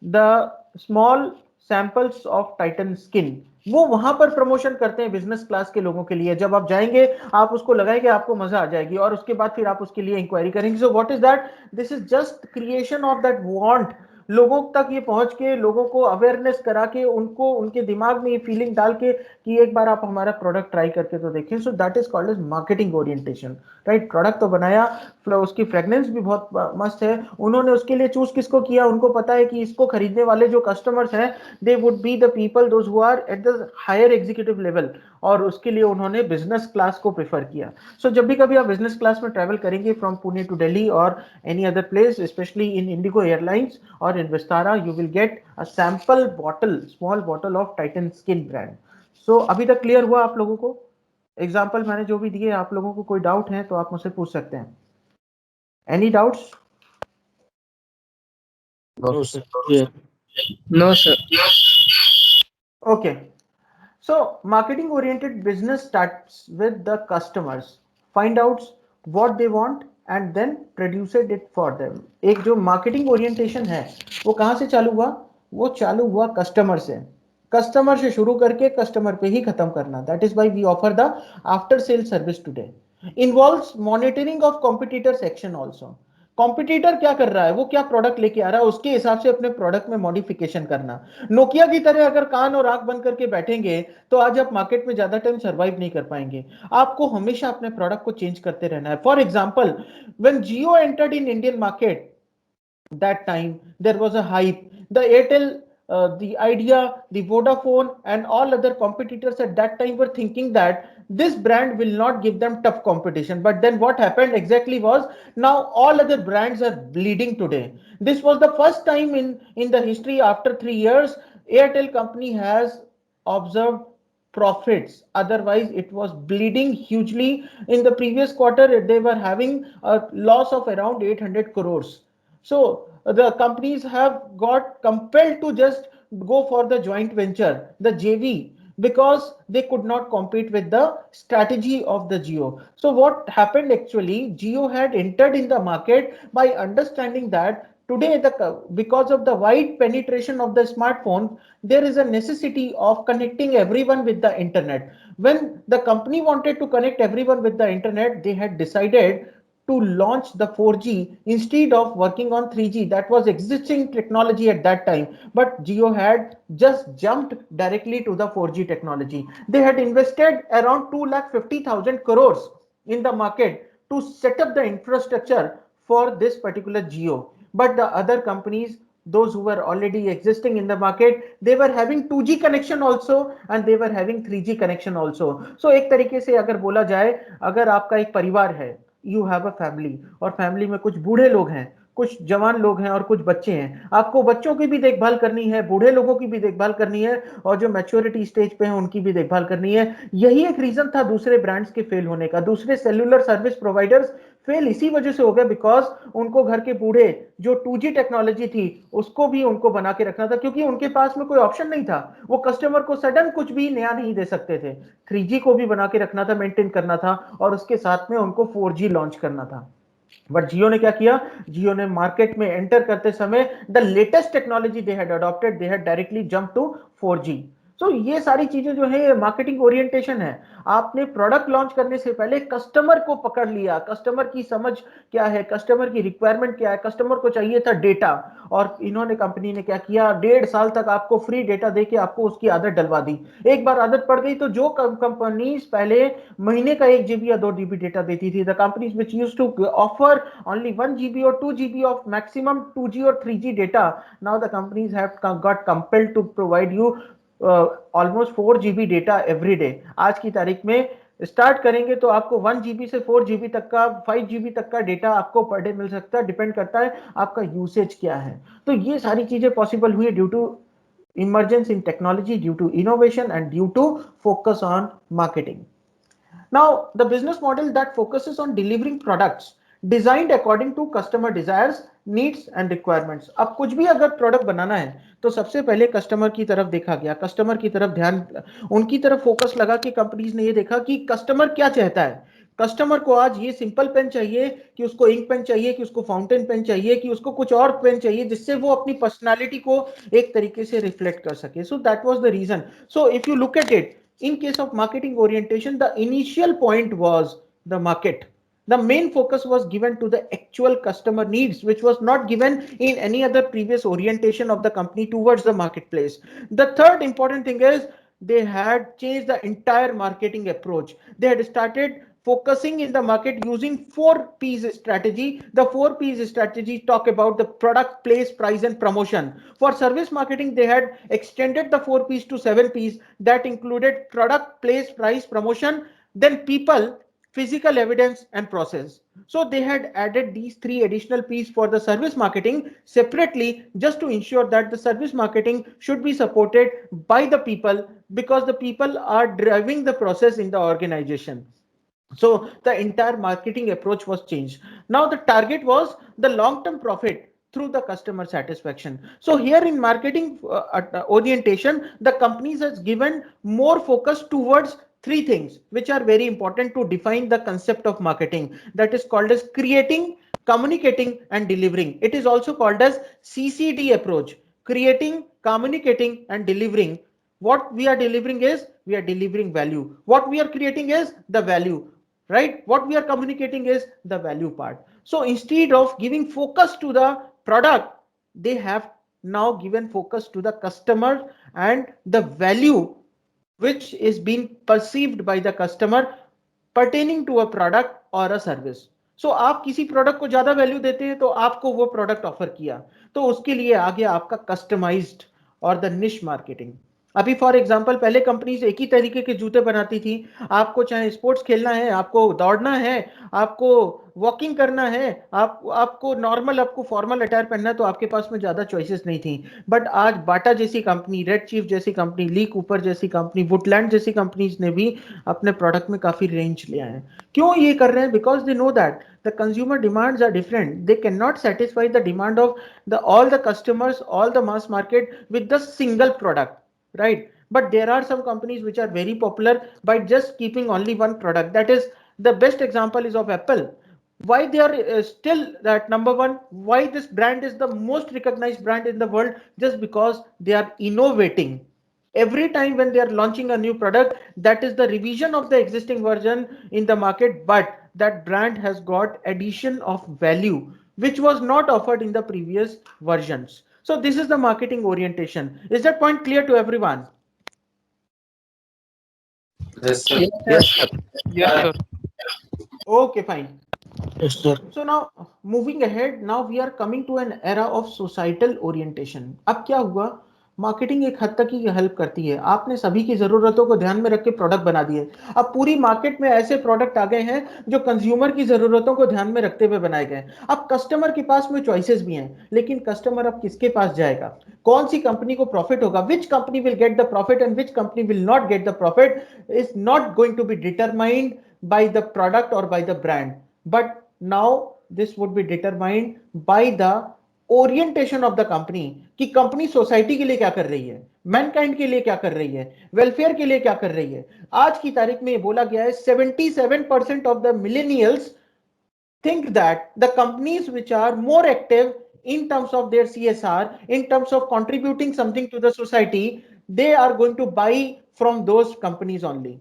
Speaker 1: the small samples of Titan skin. वो वहां पर प्रमोशन करते हैं बिजनेस क्लास के लोगों के लिए। जब आप जाएंगे, आप उसको लगाएंगे, आपको मजा आ जाएगी, और उसके बाद फिर आप उसके लिए इंक्वायरी करेंगे। So what is that, this is just creation of that want. लोगों तक ये पहुंच के, लोगों को अवेयरनेस करा के, उनको उनके दिमाग में ये फीलिंग डाल के कि एक बार आप हमारा प्रोडक्ट ट्राई करके तो देखें। So that is called as marketing orientation, right. Product तो बनाया, उसकी फ्रेग्रेंस भी बहुत मस्त है। उन्होंने उसके लिए चूज किसको किया, उनको पता है कि इसको खरीदने वाले जो कस्टमर्स हैं, they would be the people those who are at the higher executive level, और उसके लिए उन्होंने बिजनेस क्लास को प्रेफर किया। सो जब भी कभी आप बिजनेस क्लास में ट्रैवल करेंगे फ्रॉम पुणे टू दिल्ली और any other place, specially in Indigo airlines और in Vistara, you will get a sample bottle, small bottle of Titan Skin brand. So अभी तक क्लियर हुआ आप लोगों को? एग्जाम्पल मैंने जो भी दिए, आप लोगों को कोई डाउट है तो आप मुझसे पूछ सकते हैं। Any doubts?
Speaker 2: No, sir. Yeah. No, sir.
Speaker 1: Okay. So marketing oriented business starts with the customers, find out what they want and then produce it for them. एक जो marketing orientation है, वो कहाँ से चालू हुआ? वो चालू हुआ कस्टमर से। कस्टमर से शुरू करके कस्टमर पे ही खत्म करना। That is why we offer the after sale service today. Involves monitoring of competitor section also. Competitor क्या कर रहा है, वो क्या प्रोडक्ट लेके आ रहा है, उसके हिसाब से अपने प्रोडक्ट में मॉडिफिकेशन करना। नोकिया की तरह अगर कान और आंख बंद करके बैठेंगे तो आज आप मार्केट में ज्यादा टाइम सर्वाइव नहीं कर पाएंगे। आपको हमेशा अपने प्रोडक्ट को चेंज करते रहना है। For example, when Jio entered in Indian market, that time there was a hype. The Airtel, the Idea, the Vodafone and all other competitors at that time were thinking that this brand will not give them tough competition. But then what happened exactly was, now all other brands are bleeding today. This was the first time in the history, after 3 years, Airtel company has observed profits. Otherwise it was bleeding hugely. In the previous quarter they were having a loss of around 800 crores. So the companies have got compelled to just go for the joint venture, the JV, because they could not compete with the strategy of the Geo. So what happened actually, Geo had entered in the market by understanding that today, because of the wide penetration of the smartphone, there is a necessity of connecting everyone with the internet. When the company wanted to connect everyone with the internet, they had decided to launch the 4G instead of working on 3G. That was existing technology at that time, but Jio had just jumped directly to the 4G technology. They had invested around 2,50,000 crores in the market to set up the infrastructure for this particular Jio. But the other companies, those who were already existing in the market, they were having 2G connection also and they were having 3G connection also. So एक तरीके से अगर बोला जाए, अगर आपका एक परिवार है, यू हैव अ फैमिली, और फैमिली में कुछ बूढ़े लोग हैं, कुछ जवान लोग हैं और कुछ बच्चे हैं। आपको बच्चों की भी देखभाल करनी है, बूढ़े लोगों की भी देखभाल करनी है, और जो मैच्योरिटी स्टेज पे हैं उनकी भी देखभाल करनी है। यही एक रीजन था दूसरे ब्रांड्स के फेल होने का। दूसरे सेल्युलर सर्विस प्रोवाइडर्स फेल इसी वजह से हो गया बिकॉज उनको घर के बूढ़े जो 2G टेक्नोलॉजी थी उसको भी उनको बना के रखना था, क्योंकि उनके पास में कोई ऑप्शन नहीं था। वो कस्टमर को सडन कुछ भी नया नहीं दे सकते थे। 3G को भी बना के रखना था, मेंटेन करना था, और उसके साथ में उनको 4G लॉन्च करना था। बट जियो ने क्या किया? जियो ने मार्केट में एंटर करते समय the latest technology they had adopted, they had directly jump to 4G। सो ये सारी चीजें जो है मार्केटिंग ओरिएंटेशन है। आपने प्रोडक्ट लॉन्च करने से पहले कस्टमर को पकड़ लिया, कस्टमर की समझ क्या है, कस्टमर की रिक्वायरमेंट क्या है, कस्टमर को चाहिए था डेटा, और इन्होंने कंपनी ने क्या किया, 1.5 साल तक आपको फ्री डेटा देके आपको उसकी आदत डलवा दी। एक बार आदत पड़ गई तो जो कंपनीज पहले महीने का 1 GB या 2 GB डेटा देती थी, the companies which used to offer only 1 GB or 2 GB of maximum 2G or 3G data, now the companies have got compelled to provide you almost 4 GB data every day। आज की तारीख में start करेंगे तो आपको 1 GB से 4 GB तक का, 5 GB तक का डेटा आपको पर डे मिल सकता है, डिपेंड करता है आपका यूसेज क्या है। तो ये सारी चीजें पॉसिबल हुई due to emergence in technology, due to innovation, and due to focus on marketing. Now, the business model that focuses on delivering products designed according to customer desires, needs and requirements। अब कुछ भी अगर product बनाना है तो सबसे पहले customer की तरफ देखा गया, कस्टमर की तरफ ध्यान, उनकी तरफ फोकस लगा कि कंपनीज ने ये देखा कि कस्टमर क्या चाहता है। कस्टमर को आज ये सिंपल पेन चाहिए, कि उसको इंक पेन चाहिए, कि उसको फाउंटेन पेन चाहिए, कि उसको कुछ और पेन चाहिए जिससे वो अपनी पर्सनालिटी को एक तरीके से रिफ्लेक्ट कर सके। So that was the reason. So if you look at it, in case of marketing orientation, the initial point was the market. The main focus was given to the actual customer needs, which was not given in any other previous orientation of the company towards the marketplace. The third important thing is they had changed the entire marketing approach. They had started focusing in the market using 4P's strategy. The 4P's strategy talk about the product, place, price and promotion. For service marketing, they had extended the 4P's to 7P's that included product, place, price, promotion, then people, physical evidence and process. So they had added these 3 additional P's for the service marketing separately, just to ensure that the service marketing should be supported by the people, because the people are driving the process in the organization. So the entire marketing approach was changed. Now the target was the long-term profit through the customer satisfaction. So here in marketing orientation, the companies has given more focus towards 3 things which are very important to define the concept of marketing. That is called as creating, communicating and delivering. It is also called as CCD approach: creating, communicating and delivering. What we are delivering is, we are delivering value. What we are creating is the value, right? What we are communicating is the value part. So instead of giving focus to the product, they have now given focus to the customer and the value which is being perceived by the customer pertaining to a product or a service. So आप किसी product को ज्यादा value देते हैं तो आपको वो product offer किया, तो उसके लिए आ गया आपका कस्टमाइज्ड और द निश मार्केटिंग। अभी फॉर एग्जांपल पहले कंपनीज एक ही तरीके के जूते बनाती थी। आपको चाहे स्पोर्ट्स खेलना है, आपको दौड़ना है, आपको वॉकिंग करना है, आपको नॉर्मल, आपको फॉर्मल अटायर पहनना है, तो आपके पास में ज्यादा चॉइसेस नहीं थी। बट आज बाटा जैसी कंपनी, रेड चीफ जैसी कंपनी, ली कूपर जैसी कंपनी, वुडलैंड जैसी कंपनीज ने भी अपने प्रोडक्ट में काफी रेंज ले आए हैं। क्यों ये कर रहे हैं? Because they know that the consumer demands are different. They cannot satisfy the demand of all the customers, all the mass market with the single product, right? But there are some companies which are very popular by just keeping only one product. That is, the best example is of Apple. Why they are still at number one? Why this brand is the most recognized brand in the world? Just because they are innovating. Every time when they are launching a new product, that is the revision of the existing version in the market, but that brand has got addition of value which was not offered in the previous versions. So this is the marketing orientation. Is that point clear to everyone?
Speaker 2: Yes, sir.
Speaker 3: Yes, sir.
Speaker 1: Okay, fine.
Speaker 2: Yes, sir.
Speaker 1: So now moving ahead, now we are coming to an era of societal orientation. अब क्या हुआ? Marketing एक हद तक ही help करती है। आपने सभी की जरूरतों को ध्यान में रख के प्रोडक्ट बना दिए। अब पूरी मार्केट में ऐसे प्रोडक्ट आ गए हैं जो कंज्यूमर की जरूरतों को ध्यान में रखते हुए बनाए गए। अब कस्टमर के पास में चॉइसेस भी हैं, लेकिन कस्टमर अब किसके पास जाएगा, कौन सी कंपनी को प्रॉफिट होगा, which company will get the profit and which company will not get the profit, is not going to be determined by the product और by the brand, but now this would be determined by the orientation of the company, कि company society के लिए क्या कर रही है, Mankind के लिए क्या कर रही है, वेलफेयर के लिए क्या कर रही है। आज की तारीख में ये बोला गया है 77% of the millennials think that the companies which are more active in terms of their CSR, in terms of contributing something to the society, they are going to buy from those companies only.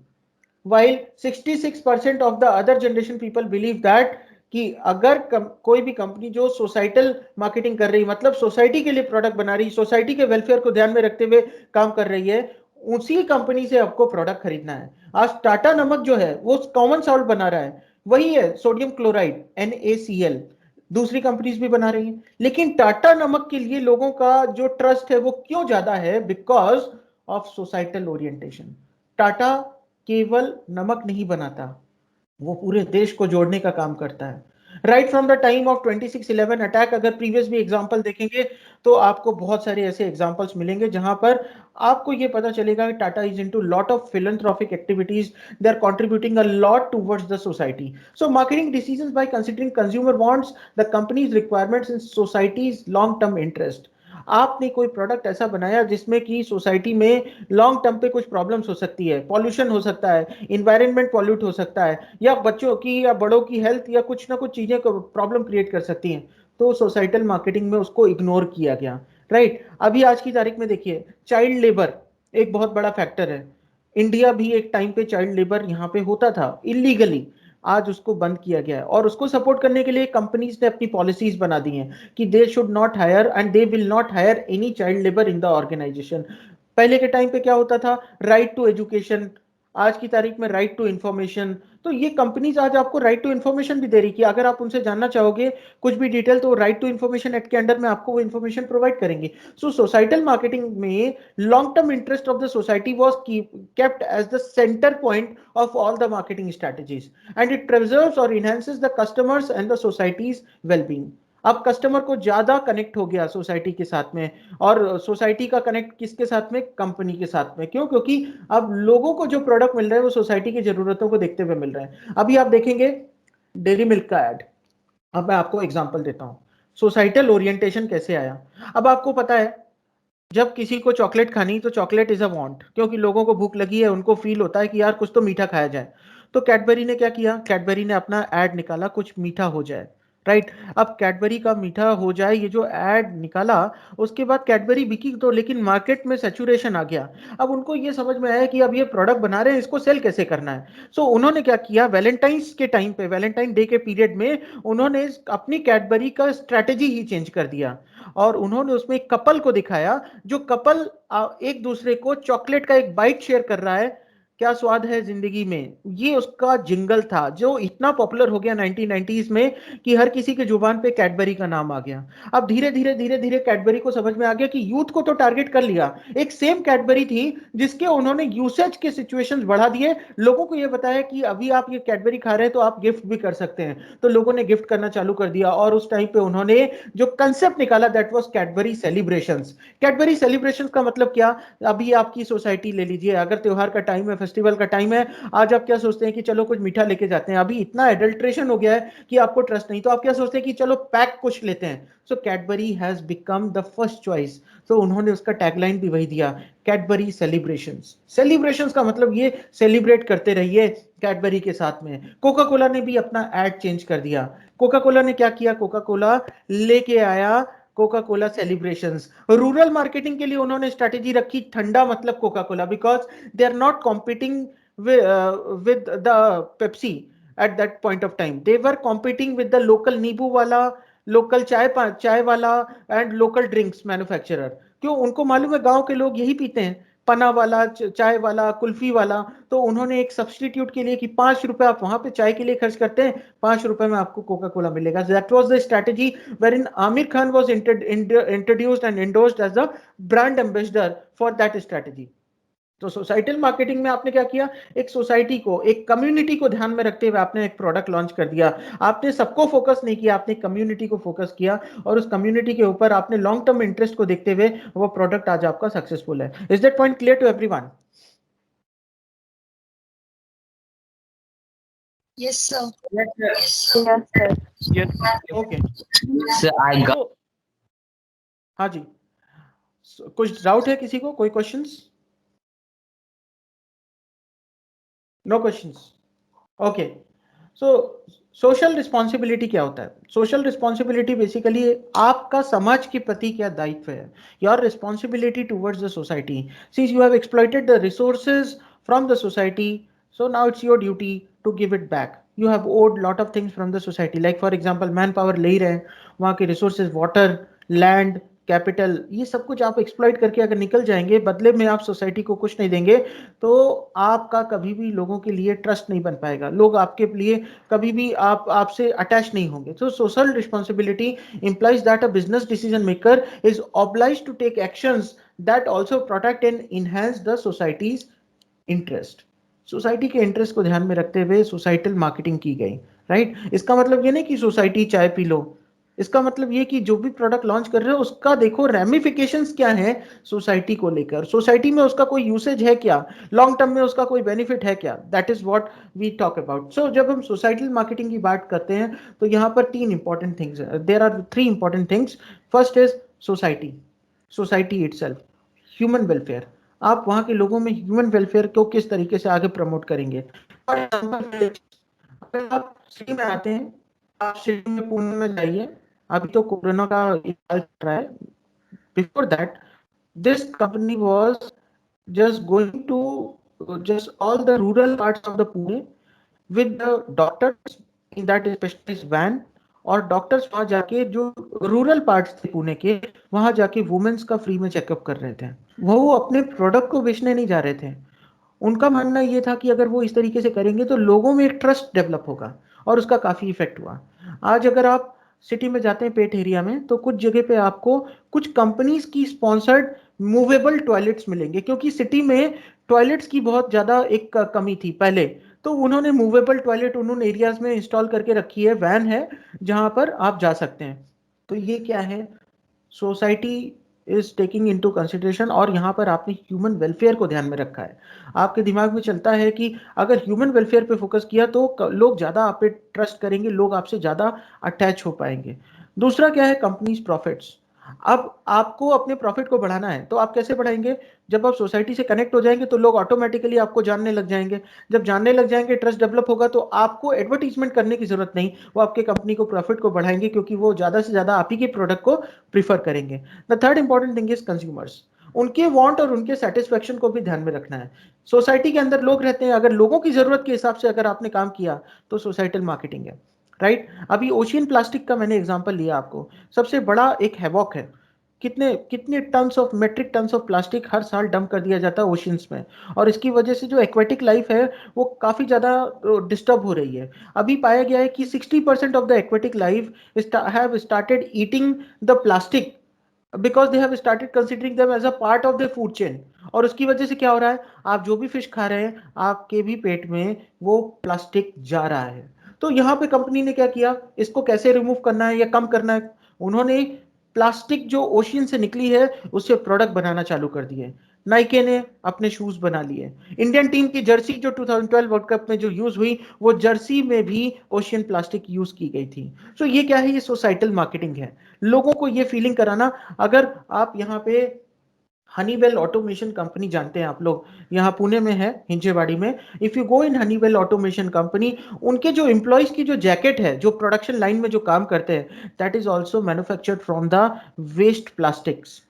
Speaker 1: While 66% of the other generation people believe that कि अगर कोई भी company जो societal marketing कर रही, मतलब society के लिए प्रोडक्ट बना रही, सोसाइटी के वेलफेयर को ध्यान में रखते हुए काम कर रही है, उसी कंपनी से आपको प्रोडक्ट खरीदना है। आज टाटा नमक जो है वो कॉमन सॉल्ट बना रहा है, वही है सोडियम क्लोराइड NaCl, दूसरी कंपनीज भी बना रही हैं, लेकिन टाटा नमक के लिए लोगों का जो ट्रस्ट है वो क्यों ज्यादा है, because of societal orientation. Tata केवल नमक नहीं बनाता, वो पूरे देश को जोड़ने का काम करता है। Right from the time of 26/11 attack, अगर प्रीवियस भी एग्जांपल देखेंगे तो आपको बहुत सारे ऐसे एग्जांपल्स मिलेंगे जहां पर आपको ये पता चलेगा कि Tata is into lot of philanthropic activities, they are contributing a lot towards the society. So marketing decisions by considering consumer wants, the company's requirements and society's long term interest. आपने कोई प्रोडक्ट ऐसा बनाया जिसमें कि सोसाइटी में long term पे कुछ problems हो सकती है, पॉल्यूशन हो सकता है, इन्वायरमेंट पॉल्यूट हो सकता है, या बच्चों की या बड़ों की हेल्थ या कुछ ना कुछ चीजें प्रॉब्लम क्रिएट कर सकती हैं, तो सोसाइटल मार्केटिंग में उसको इग्नोर किया गया। राइट, अभी आज की तारीख में देखिए चाइल्ड लेबर एक बहुत बड़ा फैक्टर है। इंडिया भी एक टाइम पे चाइल्ड लेबर यहाँ पे होता था इलीगली, आज उसको बंद किया गया है, और उसको सपोर्ट करने के लिए कंपनीज ने अपनी पॉलिसीज बना दी हैं कि they should not hire and they will not hire any child labour in the organisation. पहले के टाइम पे क्या होता था, राइट टू एजुकेशन, आज की तारीख में राइट टू इंफॉर्मेशन। तो ये कंपनीज आज आपको राइट टू इंफॉर्मेशन भी दे रही कि अगर आप उनसे जानना चाहोगे कुछ भी डिटेल, तो राइट टू इंफॉर्मेशन एक्ट के अंडर में आपको वो इंफॉर्मेशन प्रोवाइड करेंगे। सो सोसाइटल मार्केटिंग में long term interest of the society was kept as the center point of all the marketing strategies, and it preserves or enhances the customers and the society's well-being. अब customer को ज्यादा connect हो गया society के साथ में, और society का कनेक्ट किसके साथ में, कंपनी के साथ में। क्यों? क्योंकि अब लोगों को जो प्रोडक्ट मिल रहे हैं वो सोसाइटी की जरूरतों को देखते हुए मिल रहे हैं। अभी आप देखेंगे डेयरी मिल्क का एड, अब मैं आपको एग्जांपल देता हूं सोसाइटल ओरिएंटेशन कैसे आया। अब आपको पता है जब किसी को चॉकलेट खानी तो चॉकलेट इज अ वांट, क्योंकि लोगों को भूख लगी है, उनको फील होता है कि यार कुछ तो मीठा खाया जाए। तो कैडबरी ने क्या किया, कैडबरी ने अपना एड निकाला कुछ मीठा हो जाए। राइट, अब कैडबरी का मीठा हो जाए ये जो एड निकाला, उसके बाद कैडबरी बिकी तो, लेकिन मार्केट में सैचुरेशन आ गया। अब उनको ये समझ में आया कि अब ये प्रोडक्ट बना रहे हैं, इसको सेल कैसे करना है। सो उन्होंने क्या किया, वैलेंटाइंस के टाइम पे, वैलेंटाइन डे के पीरियड में उन्होंने अपनी कैडबरी का स्ट्रैटेजी ही चेंज कर दिया, और उन्होंने उसमें एक कपल को दिखाया, जो कपल एक दूसरे को चॉकलेट का एक बाइट शेयर कर रहा है, क्या स्वाद है जिंदगी में, ये उसका जिंगल था जो इतना पॉपुलर हो गया 1990s में कि हर किसी के जुबान पे कैडबरी का नाम आ गया। अब धीरे धीरे कैडबरी को समझ में आ गया कि यूथ को तो टारगेट कर लिया। एक सेम कैडबरी थी जिसके उन्होंने यूसेज के सिचुएशंस बढ़ा दिए, लोगों को ये बताया कि अभी आप ये कैडबरी खा रहे हैं तो आप गिफ्ट भी कर सकते हैं, तो लोगों ने गिफ्ट करना चालू कर दिया। और उस टाइम पे उन्होंने जो कंसेप्ट निकाला that was Cadbury celebrations. Cadbury celebrations का मतलब क्या, अभी आपकी सोसाइटी ले लीजिए, अगर त्योहार का टाइम है, फेस्टिवल का टाइम है, आज आप क्या सोचते हैं कि चलो कुछ मीठा लेके जाते हैं। अभी इतना एडल्ट्रेशन हो गया है कि आपको ट्रस्ट नहीं, तो आप क्या सोचते हैं कि चलो पैक कुछ लेते हैं। So Cadbury has become the first choice, तो उन्होंने उसका टैगलाइन भी वही दिया, कैडबरी सेलिब्रेशंस। सेलिब्रेशंस का मतलब ये सेलिब्रेट करते रहिए कैडबरी के साथ में। कोका कोला ने भी अपना एड चेंज कर दिया। कोका कोला ने क्या किया, कोका कोला लेके आया Coca Cola celebrations. Rural marketing के लिए उन्होंने स्ट्रेटेजी रखी, ठंडा मतलब Coca Cola, because they are not competing with the Pepsi at that point of time. They were competing with the local नींबू वाला, लोकल चाय वाला एंड लोकल ड्रिंक्स मैन्युफैक्चरर। क्यों? उनको मालूम है गांव के लोग यही पीते हैं, पना वाला, चाय वाला, कुल्फी वाला, तो उन्होंने एक सब्स्टिट्यूट के लिए कि 5 रुपए आप वहां पे चाय के लिए खर्च करते हैं, 5 रुपए में आपको कोका कोला मिलेगा. That was the strategy wherein Amir Khan was introduced and endorsed as the brand ambassador for that strategy. तो सोसाइटल मार्केटिंग में आपने क्या किया, एक सोसाइटी को, एक कम्युनिटी को ध्यान में रखते हुए आपने एक प्रोडक्ट लॉन्च कर दिया. आपने सबको फोकस नहीं किया, आपने कम्युनिटी को फोकस किया और उस कम्युनिटी के ऊपर आपने लॉन्ग टर्म इंटरेस्ट को देखते हुए वो प्रोडक्ट आज आपका सक्सेसफुल है. Is that point clear to everyone?
Speaker 4: Yes, sir.
Speaker 2: Yes,
Speaker 3: Yes.
Speaker 1: Okay.
Speaker 2: sir, I got.
Speaker 1: हाँ जी, कुछ डाउट है किसी को, कोई questions? No questions. Okay. So social responsibility क्या होता है? सोशल रिस्पॉन्सिबिलिटी बेसिकली आपका समाज के प्रति क्या दायित्व है, your responsibility towards the society. Since you have exploited the resources from the society, so now it's your duty to give it back. You have owed lot of things from the society, like for example man power ले ही रहे हैं, वहाँ के resources, water, land, capital, ये सब कुछ आप exploit करके अगर निकल जाएंगे, बदले में आप सोसाइटी को कुछ नहीं देंगे, तो आपका कभी भी लोगों के लिए ट्रस्ट नहीं बन पाएगा, लोग आपके लिए कभी भी आपसे अटैच नहीं होंगे. तो social responsibility implies that a business decision maker is obliged to take actions that also protect and enhance the society's interest. Society के इंटरेस्ट को ध्यान में रखते हुए सोसाइटल मार्केटिंग की गई, राइट? इसका मतलब ये नहीं कि सोसाइटी चाय पी लो, इसका मतलब ये कि जो भी प्रोडक्ट लॉन्च कर रहे हो उसका देखो रेमिफिकेशंस क्या है सोसाइटी को लेकर, सोसाइटी में उसका कोई यूसेज है क्या, लॉन्ग टर्म में उसका कोई बेनिफिट है क्या. That is what we talk about. So जब हम सोसाइटल मार्केटिंग की बात करते हैं तो यहाँ पर 3 इंपॉर्टेंट थिंग्स है, there are 3 important things. First is society, society itself, human welfare. आप वहां के लोगों में ह्यूमन वेलफेयर को किस तरीके से आगे प्रमोट करेंगे. फॉर एग्जाम्पल, अगर आप सिटी में आते हैं, आप सिटी में पुणे में जाइए, अभी तो कोरोना का इलाज चल रहा है. Before that this company was just going to just all the rural parts of the Pune with the doctors in that specialized van, और डॉक्टर्स वहां जाके जो रूरल पार्ट्स थे पुणे के, वहां जाके वुमेन्स का फ्री में चेकअप कर रहे थे. वो अपने प्रोडक्ट को बेचने नहीं जा रहे थे. उनका मानना ये था कि अगर वो इस तरीके से करेंगे तो लोगों में एक ट्रस्ट डेवलप होगा, और उसका काफी इफेक्ट हुआ. आज अगर आप सिटी में जाते हैं पेट एरिया में, तो कुछ जगह पे आपको कुछ कंपनीज की स्पॉन्सर्ड मूवेबल टॉयलेट्स मिलेंगे, क्योंकि सिटी में टॉयलेट्स की बहुत ज्यादा एक कमी थी पहले. तो उन्होंने मूवेबल टॉयलेट उन एरियाज में इंस्टॉल करके रखी है, वैन है जहां पर आप जा सकते हैं. तो ये क्या है, society is taking into consideration, और यहाँ पर आपने ह्यूमन वेलफेयर को ध्यान में रखा है. आपके दिमाग में चलता है कि अगर ह्यूमन वेलफेयर पे फोकस किया तो लोग ज्यादा आप पे ट्रस्ट करेंगे, लोग आपसे ज्यादा अटैच हो पाएंगे. दूसरा क्या है, कंपनीज प्रॉफिट्स. अब आपको अपने प्रॉफिट को बढ़ाना है, तो आप कैसे बढ़ाएंगे? जब आप सोसाइटी से कनेक्ट हो जाएंगे तो लोग ऑटोमेटिकली आपको जानने लग जाएंगे. जब जानने लग जाएंगे, ट्रस्ट डेवलप होगा, तो आपको एडवर्टीजमेंट करने की जरूरत नहीं, वो आपके कंपनी को प्रॉफिट को बढ़ाएंगे, क्योंकि वो ज्यादा से ज्यादा आप ही के प्रोडक्ट को प्रीफर करेंगे. The third important thing is consumers. उनके वांट और उनके सेटिस्फेक्शन को भी ध्यान में रखना है. सोसाइटी के अंदर लोग रहते हैं, अगर लोगों की जरूरत के हिसाब से अगर आपने काम किया तो सोसाइटल मार्केटिंग है, राइट? अभी ओशियन प्लास्टिक का मैंने एग्जांपल लिया आपको, सबसे बड़ा एक हैवॉक है. कितने कितने tons of, metric tons of plastic हर साल डंप कर दिया जाता है ओशियंस में, और इसकी वजह से जो एक्वेटिक लाइफ है वो काफी ज्यादा डिस्टर्ब हो रही है. अभी पाया गया है कि 60% of the aquatic life have started eating the plastic because they have started considering them as a part of the food chain. और उसकी वजह से क्या हो रहा है, आप जो भी फिश खा रहे हैं आपके भी पेट में वो प्लास्टिक जा रहा है. तो यहाँ पे कंपनी ने क्या किया, इसको कैसे रिमूव करना है या कम करना है, उन्होंने प्लास्टिक जो ओशियन से निकली है उससे प्रोडक्ट बनाना चालू कर दिए. नाइके ने अपने शूज बना लिए. इंडियन टीम की जर्सी जो 2012 वर्ल्ड कप में जो यूज हुई, वो जर्सी में भी ओशियन प्लास्टिक यूज की गई थी. सो ये क्या है, ये सोसाइटल मार्केटिंग है, लोगों को ये फीलिंग कराना. अगर आप यहाँ पे हनीवेल ऑटोमेशन कंपनी जानते हैं आप लोग, यहाँ पुणे में है, हिंजेवाड़ी में. If you go in Honeywell automation company, उनके जो एम्प्लॉयज की जो जैकेट है, जो प्रोडक्शन लाइन में जो काम करते हैं, that is also manufactured from the waste plastics.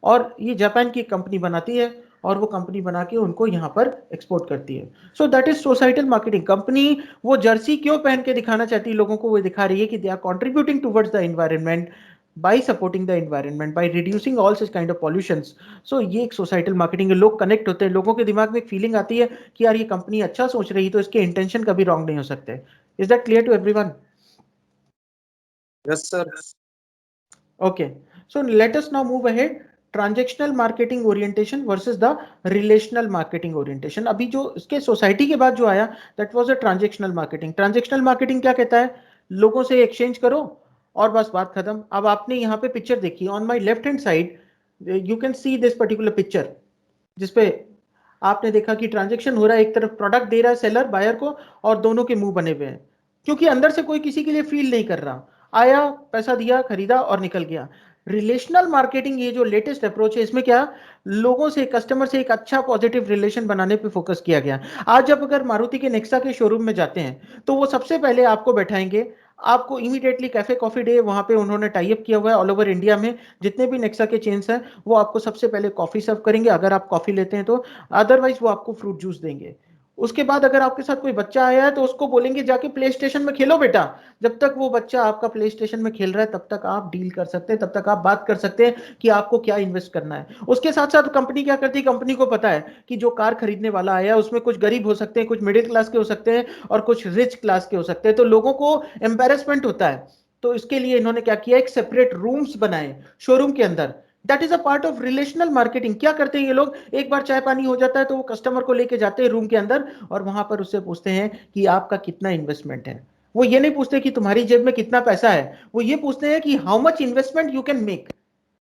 Speaker 1: और ये जापान की कंपनी बनाती है, और वो कंपनी बना के उनको यहाँ पर एक्सपोर्ट करती है. सो that is societal marketing. Company वो जर्सी क्यों पहन के दिखाना चाहती है लोगों को, वो दिखा रही है कि they are contributing towards the environment. by supporting the environment, by reducing all such kind of pollutions. So ये एक सोसाइटल मार्केटिंग है, लोग कनेक्ट होते हैं, लोगों के दिमाग में एक फीलिंग आती है कि यार ये कंपनी अच्छा सोच रही है तो इसके इंटेंशन कभी रॉन्ग नहीं हो सकते. Is that clear to everyone?
Speaker 4: Yes, sir.
Speaker 1: Okay, so let us now move ahead. Transactional marketing orientation versus the relational marketing orientation. अभी जो इसके सोसाइटी के बाद जो आया that was a transactional marketing. Transactional marketing क्या कहता है? लोगों से एक्सचेंज करो और बस बात खत्म. अब आपने यहाँ पे पिक्चर देखी, on my left hand side you can see this particular picture, जिसपे आपने देखा कि ट्रांजेक्शन हो रहा है, एक तरफ प्रोडक्ट दे रहा है सेलर बायर को और दोनों के मुंह बने हुए हैं, क्योंकि अंदर से कोई किसी के लिए फील नहीं कर रहा. आया, पैसा दिया, खरीदा और निकल गया. रिलेशनल मार्केटिंग, ये जो लेटेस्ट अप्रोच है, इसमें क्या लोगों से, कस्टमर से एक अच्छा पॉजिटिव रिलेशन बनाने पे फोकस किया गया. आज जब अगर मारुति के नेक्सा के शोरूम में जाते हैं तो वो सबसे पहले आपको बैठाएंगे, आपको इमीडिएटली कैफे कॉफी डे, वहां पे उन्होंने टाई अप किया हुआ है ऑल ओवर इंडिया में, जितने भी नेक्सा के चेन्स हैं वो आपको सबसे पहले कॉफी सर्व करेंगे अगर आप कॉफी लेते हैं तो, अदरवाइज वो आपको फ्रूट जूस देंगे. उसके बाद अगर आपके साथ कोई बच्चा आया है तो उसको बोलेंगे जाके प्ले स्टेशन में खेलो बेटा. जब तक वो बच्चा आपका प्ले स्टेशन में खेल रहा है तब तक आप डील कर सकते हैं, तब तक आप बात कर सकते हैं कि आपको क्या इन्वेस्ट करना है. उसके साथ साथ कंपनी क्या करती है, कंपनी को पता है कि जो कार खरीदने वाला आया है उसमें कुछ गरीब हो सकते हैं, कुछ मिडिल क्लास के हो सकते हैं और कुछ रिच क्लास के हो सकते हैं, तो लोगों को एम्बेरसमेंट होता है. तो इसके लिए इन्होंने क्या किया, एक सेपरेट रूम्स बनाए शोरूम के अंदर. That is a part of relational marketing. क्या करते हैं ये लोग, एक बार चाय पानी हो जाता है तो वो कस्टमर को लेके जाते हैं रूम के अंदर और वहां पर उससे पूछते हैं कि आपका कितना इन्वेस्टमेंट है. वो ये नहीं पूछते कि तुम्हारी जेब में कितना पैसा है, वो ये पूछते हैं कि how much investment you can make.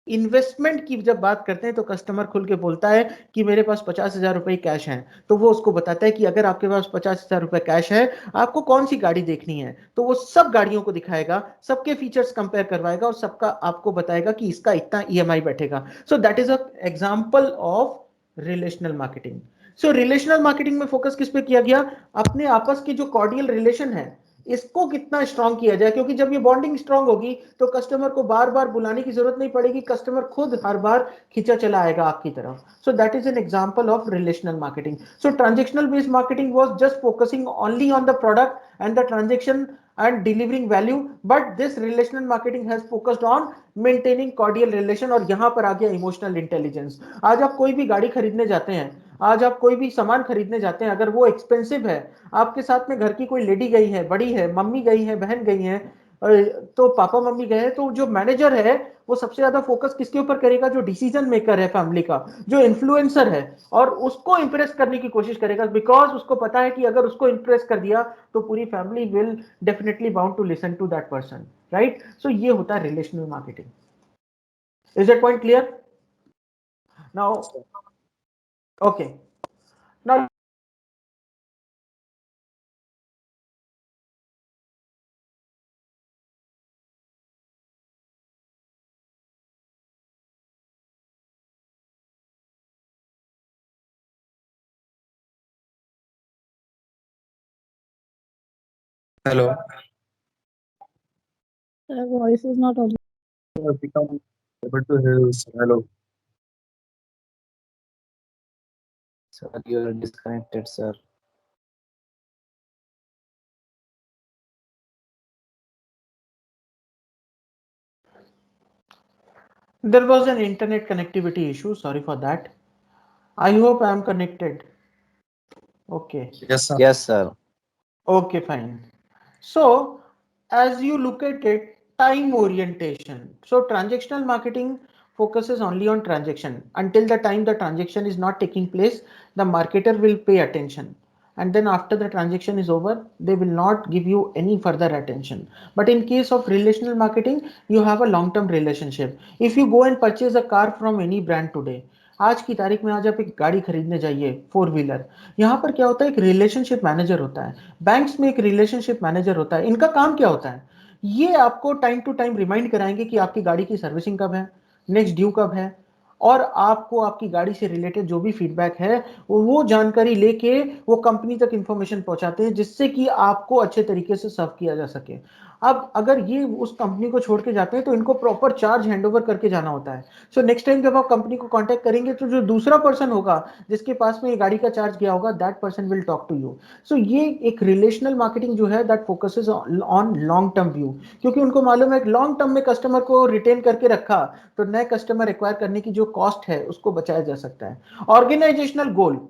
Speaker 1: Investment की जब बात करते हैं तो कस्टमर खुल के बोलता है कि मेरे पास 50,000 रुपए कैश हैं, तो वो उसको बताता है कि अगर आपके पास 50,000 रुपए कैश है, आपको कौन सी गाड़ी देखनी है, तो वो सब गाड़ियों को दिखाएगा, सबके फीचर्स कंपेयर करवाएगा और सबका आपको बताएगा कि इसका इतना ईएमआई बैठेगा. सो that is a example of relational marketing. So relational marketing में फोकस किस पे किया गया, अपने आपस की जो कॉर्डियल रिलेशन है इसको कितना स्ट्रांग किया जाए, क्योंकि जब ये बॉन्डिंग स्ट्रांग होगी तो कस्टमर को बार बार बुलाने की जरूरत नहीं पड़ेगी, कस्टमर खुद हर बार खींचा चला आएगा आपकी तरफ. सो that is an example of relational marketing. So transactional based marketing was just focusing only on the product and the transaction and delivering value, but this relational marketing has focused on maintaining cordial relation. और यहां पर आ गया emotional intelligence. आज आप कोई भी गाड़ी खरीदने जाते हैं, आज आप कोई भी सामान खरीदने जाते हैं, अगर वो एक्सपेंसिव है, आपके साथ में घर की कोई लेडी गई है, बड़ी है, मम्मी गई है, बहन गई है, तो पापा मम्मी गए हैं, तो जो मैनेजर है वो सबसे ज्यादा फोकस किसके ऊपर करेगा, जो डिसीजन मेकर है फैमिली का, जो इन्फ्लुएंसर है, और उसको इंप्रेस करने की कोशिश करेगा, बिकॉज उसको पता है कि अगर उसको इंप्रेस कर दिया तो पूरी family will definitely bound to listen to that person, right. So ये होता है relational marketing. Is that point clear now? Okay, now
Speaker 4: Hello.
Speaker 5: The voice is not audible.
Speaker 4: I have become able to hear you, sir. Hello.
Speaker 2: Sir, you are disconnected, sir.
Speaker 1: there was an internet connectivity issue, sorry for that. I hope I am connected. Okay.
Speaker 4: Yes, sir.
Speaker 2: Yes, sir.
Speaker 1: Okay, fine. So as you look at it, time orientation. So transactional marketing focuses only on transaction. Until the time the transaction is not taking place, the marketer will pay attention. And then after the transaction is over, they will not give you any further attention. But in case of relational marketing, you have a long-term relationship. If you go and purchase a car from any brand today, आज की तारीख में आज आप एक गाड़ी खरीदने जाइए, 4 व्हीलर, यहाँ पर क्या होता है, एक रिलेशनशिप मैनेजर होता है, बैंक्स में एक रिलेशनशिप मैनेजर होता है. इनका काम क्या होता है, ये आपको टाइम टू टाइम रिमाइंड कराएंगे कि आपकी गाड़ी की सर्विसिंग कब है, नेक्स्ट ड्यू कब है, और आपको आपकी गाड़ी से रिलेटेड जो भी फीडबैक है वो जानकारी लेके वो कंपनी तक इंफॉर्मेशन पहुंचाते हैं, जिससे कि आपको अच्छे तरीके से सर्व किया जा सके. अब अगर ये उस कंपनी को छोड़ के जाते हैं तो इनको प्रॉपर चार्ज हैंडओवर करके जाना होता है। सो नेक्स्ट टाइम जब आप कंपनी को कांटेक्ट करेंगे तो जो दूसरा पर्सन होगा जिसके पास में ये गाड़ी का चार्ज गया होगा, that person will talk to you. So ये एक रिलेशनल मार्केटिंग जो है that focuses on long term view, क्योंकि उनको मालूम है लॉन्ग टर्म में कस्टमर को रिटेन करके रखा तो नए कस्टमर एक्वायर करने की जो कॉस्ट है उसको बचाया जा सकता है। ऑर्गेनाइजेशनल गोल,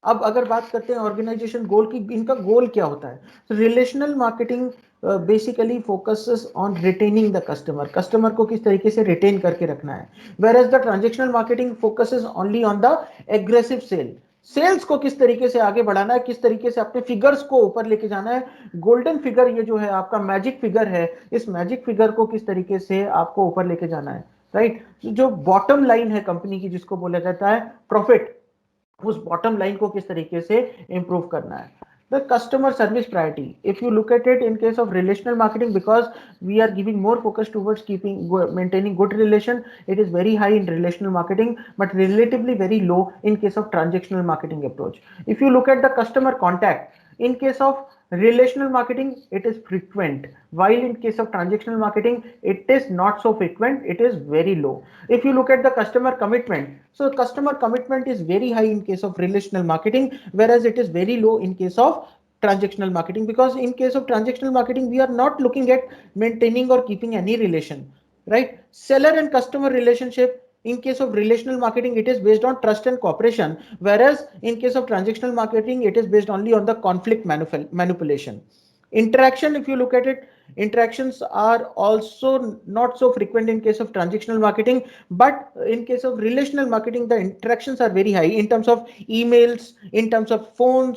Speaker 1: अब अगर बात करते हैं ऑर्गेनाइजेशन गोल की, इनका गोल क्या होता है? Relational marketing basically focuses on retaining the customer, customer को किस तरीके से रिटेन करके रखना है। Whereas the transactional marketing focuses only on the aggressive sale, sales को किस तरीके से आगे बढ़ाना है, किस तरीके से अपने फिगर्स को ऊपर लेके जाना है। गोल्डन फिगर ये जो है आपका मैजिक फिगर है, इस मैजिक फिगर को किस तरीके से आपको ऊपर लेके जाना है, राइट। जो बॉटम लाइन है कंपनी की जिसको बोला जाता है प्रॉफिट, उस बॉटम लाइन को किस तरीके से इंप्रूव करना है। The customer service priority, if you look at it in case of relational marketing, because we are giving more focus towards maintaining good relation, it is very high in relational marketing but relatively very low in case of transactional marketing approach. If you look at the customer contact, in case of relational marketing it is frequent, while in case of transactional marketing it is not so frequent, it is very low. If you look at the customer commitment, so customer commitment is very high in case of relational marketing, whereas it is very low in case of transactional marketing, because in case of transactional marketing we are not looking at maintaining or keeping any relation, right? Seller and customer relationship, in case of relational marketing it is based on trust and cooperation, whereas in case of transactional marketing it is based only on the conflict manipulation. Interaction, if you look at it, interactions are also not so frequent in case of transactional marketing, but in case of relational marketing the interactions are very high in terms of emails, in terms of phone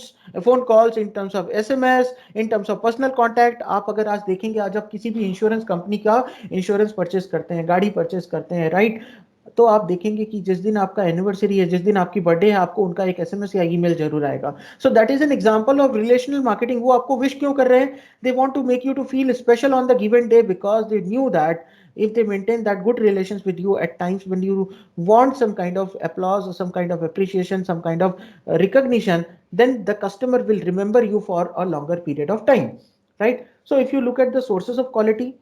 Speaker 1: calls, in terms of SMS, in terms of personal contact. आप अगर आज देखेंगे, आज आप किसी भी insurance company का insurance purchase करते हैं, गाड़ी परचेस करते हैं, राइट, तो आप देखेंगे कि जिस दिन आपका एनिवर्सरी है, जिस दिन आपकी बर्थडे है, आपको उनका एक एसएमएस या ईमेल जरूर आएगा। So that is an example of relational marketing. वो आपको विश क्यों कर रहे हैं? They want to make you to feel special on the given day, because they knew that if they maintain that good relations with you at times when you want some kind of applause or some kind of appreciation, some kind of recognition, then the customer will remember you for a longer period of time, right? So if you look at the sources of quality,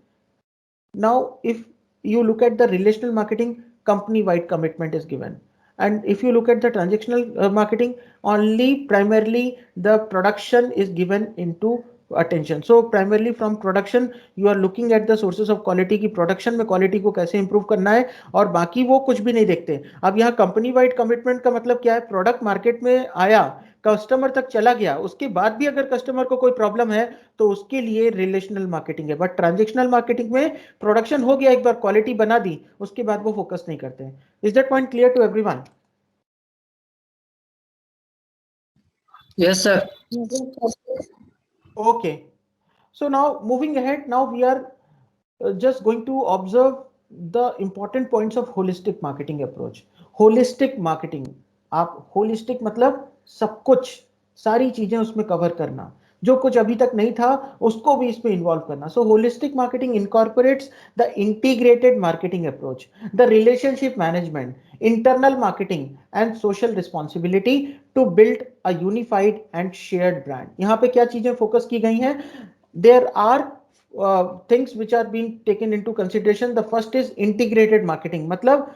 Speaker 1: now if you look at the relational marketing, company wide commitment is given, and if you look at the transactional marketing, only primarily the production is given into attention. So primarily from production you are looking at the sources of quality की production में quality को कैसे improve करना है, और बाकी वो कुछ भी नहीं देखते। अब यहाँ कंपनी वाइड कमिटमेंट का मतलब क्या है? प्रोडक्ट मार्केट में आया, कस्टमर तक चला गया, उसके बाद भी अगर कस्टमर को कोई प्रॉब्लम है तो उसके लिए रिलेशनल मार्केटिंग है। बट ट्रांजेक्शनल मार्केटिंग में प्रोडक्शन हो गया, एक बार क्वालिटी बना दी, उसके बाद वो फोकस नहीं करते हैं। Is that point clear to everyone?
Speaker 2: Yes, sir.
Speaker 1: Okay, so now moving ahead, now we are just going to observe the important points of holistic marketing approach. Holistic marketing, आप holistic मतलब सब कुछ, सारी चीजें उसमें कवर करना, जो कुछ अभी तक नहीं था उसको भी इसमें इन्वॉल्व करना। So holistic marketing incorporates the integrated marketing approach, the relationship management, internal marketing and social responsibility to build a unified and shared brand. यहाँ पे क्या चीजें फोकस की गई हैं? There are things which are being taken into consideration. The first is integrated marketing, मतलब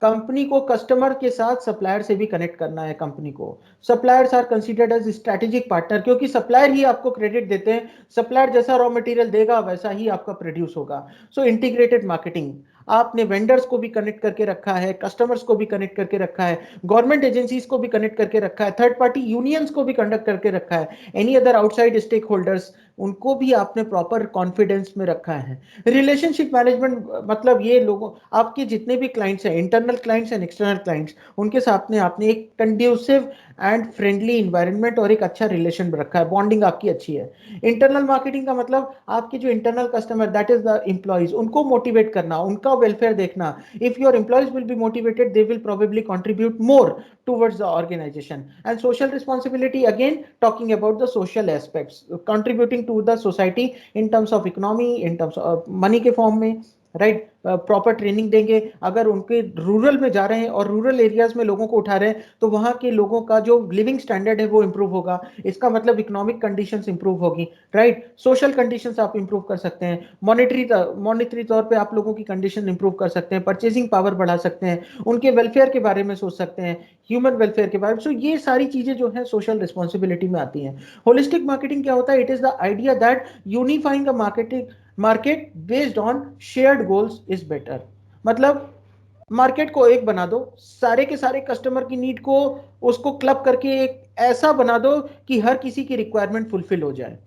Speaker 1: company को customer के साथ सप्लायर से भी कनेक्ट करना है। कंपनी को suppliers are considered as strategic partner, क्योंकि सप्लायर ही आपको क्रेडिट देते हैं, सप्लायर जैसा रॉ मटेरियल देगा वैसा ही आपका प्रोड्यूस होगा। सो इंटीग्रेटेड मार्केटिंग, आपने वेंडर्स को भी कनेक्ट करके रखा है, कस्टमर्स को भी कनेक्ट करके रखा है, गवर्नमेंट एजेंसीज को भी कनेक्ट करके रखा है, थर्ड पार्टी यूनियंस को भी कंडक्ट करके रखा है, any other outside stakeholders, उनको भी आपने प्रॉपर कॉन्फिडेंस में रखा है। रिलेशनशिप मैनेजमेंट मतलब ये लोगों, आपके जितने भी क्लाइंट्स हैं, internal clients and external clients, उनके साथ में आपने एक कंड्यूसिव एंड फ्रेंडली इन्वायरमेंट और एक अच्छा रिलेशन रखा है, बॉन्डिंग आपकी अच्छी है। इंटरनल मार्केटिंग का मतलब आपके जो internal customer, that is the employees, उनको मोटिवेट करना, उनका वेलफेयर देखना। If your employees will be motivated, they will probably contribute more towards the organization. And social responsibility, again talking about the social aspects, contributing to the society in terms of economy, in terms of money के form में, right, proper training देंगे। अगर उनके rural में जा रहे हैं और रूरल एरियाज में लोगों को उठा रहे हैं तो वहाँ के लोगों का जो लिविंग स्टैंडर्ड है वो इम्प्रूव होगा। इसका मतलब इकोनॉमिक कंडीशंस इम्प्रूव होगी, राइट। सोशल कंडीशंस आप इम्प्रूव कर सकते हैं, मॉनेटरी तौर पे आप लोगों की कंडीशन इम्प्रूव कर सकते हैं, परचेसिंग पावर बढ़ा सकते हैं, उनके वेलफेयर के बारे में सोच सकते हैं, ह्यूमन वेलफेयर के बारे में। सो ये सारी चीजें जो है सोशल रिस्पॉन्सिबिलिटी में आती हैं। होलिस्टिक मार्केटिंग क्या होता है? It is the idea that unifying a market based on shared goals is better. मतलब मार्केट को एक बना दो, सारे के सारे कस्टमर की नीड को उसको क्लब करके एक ऐसा बना दो कि हर किसी की रिक्वायरमेंट फुलफिल हो जाए,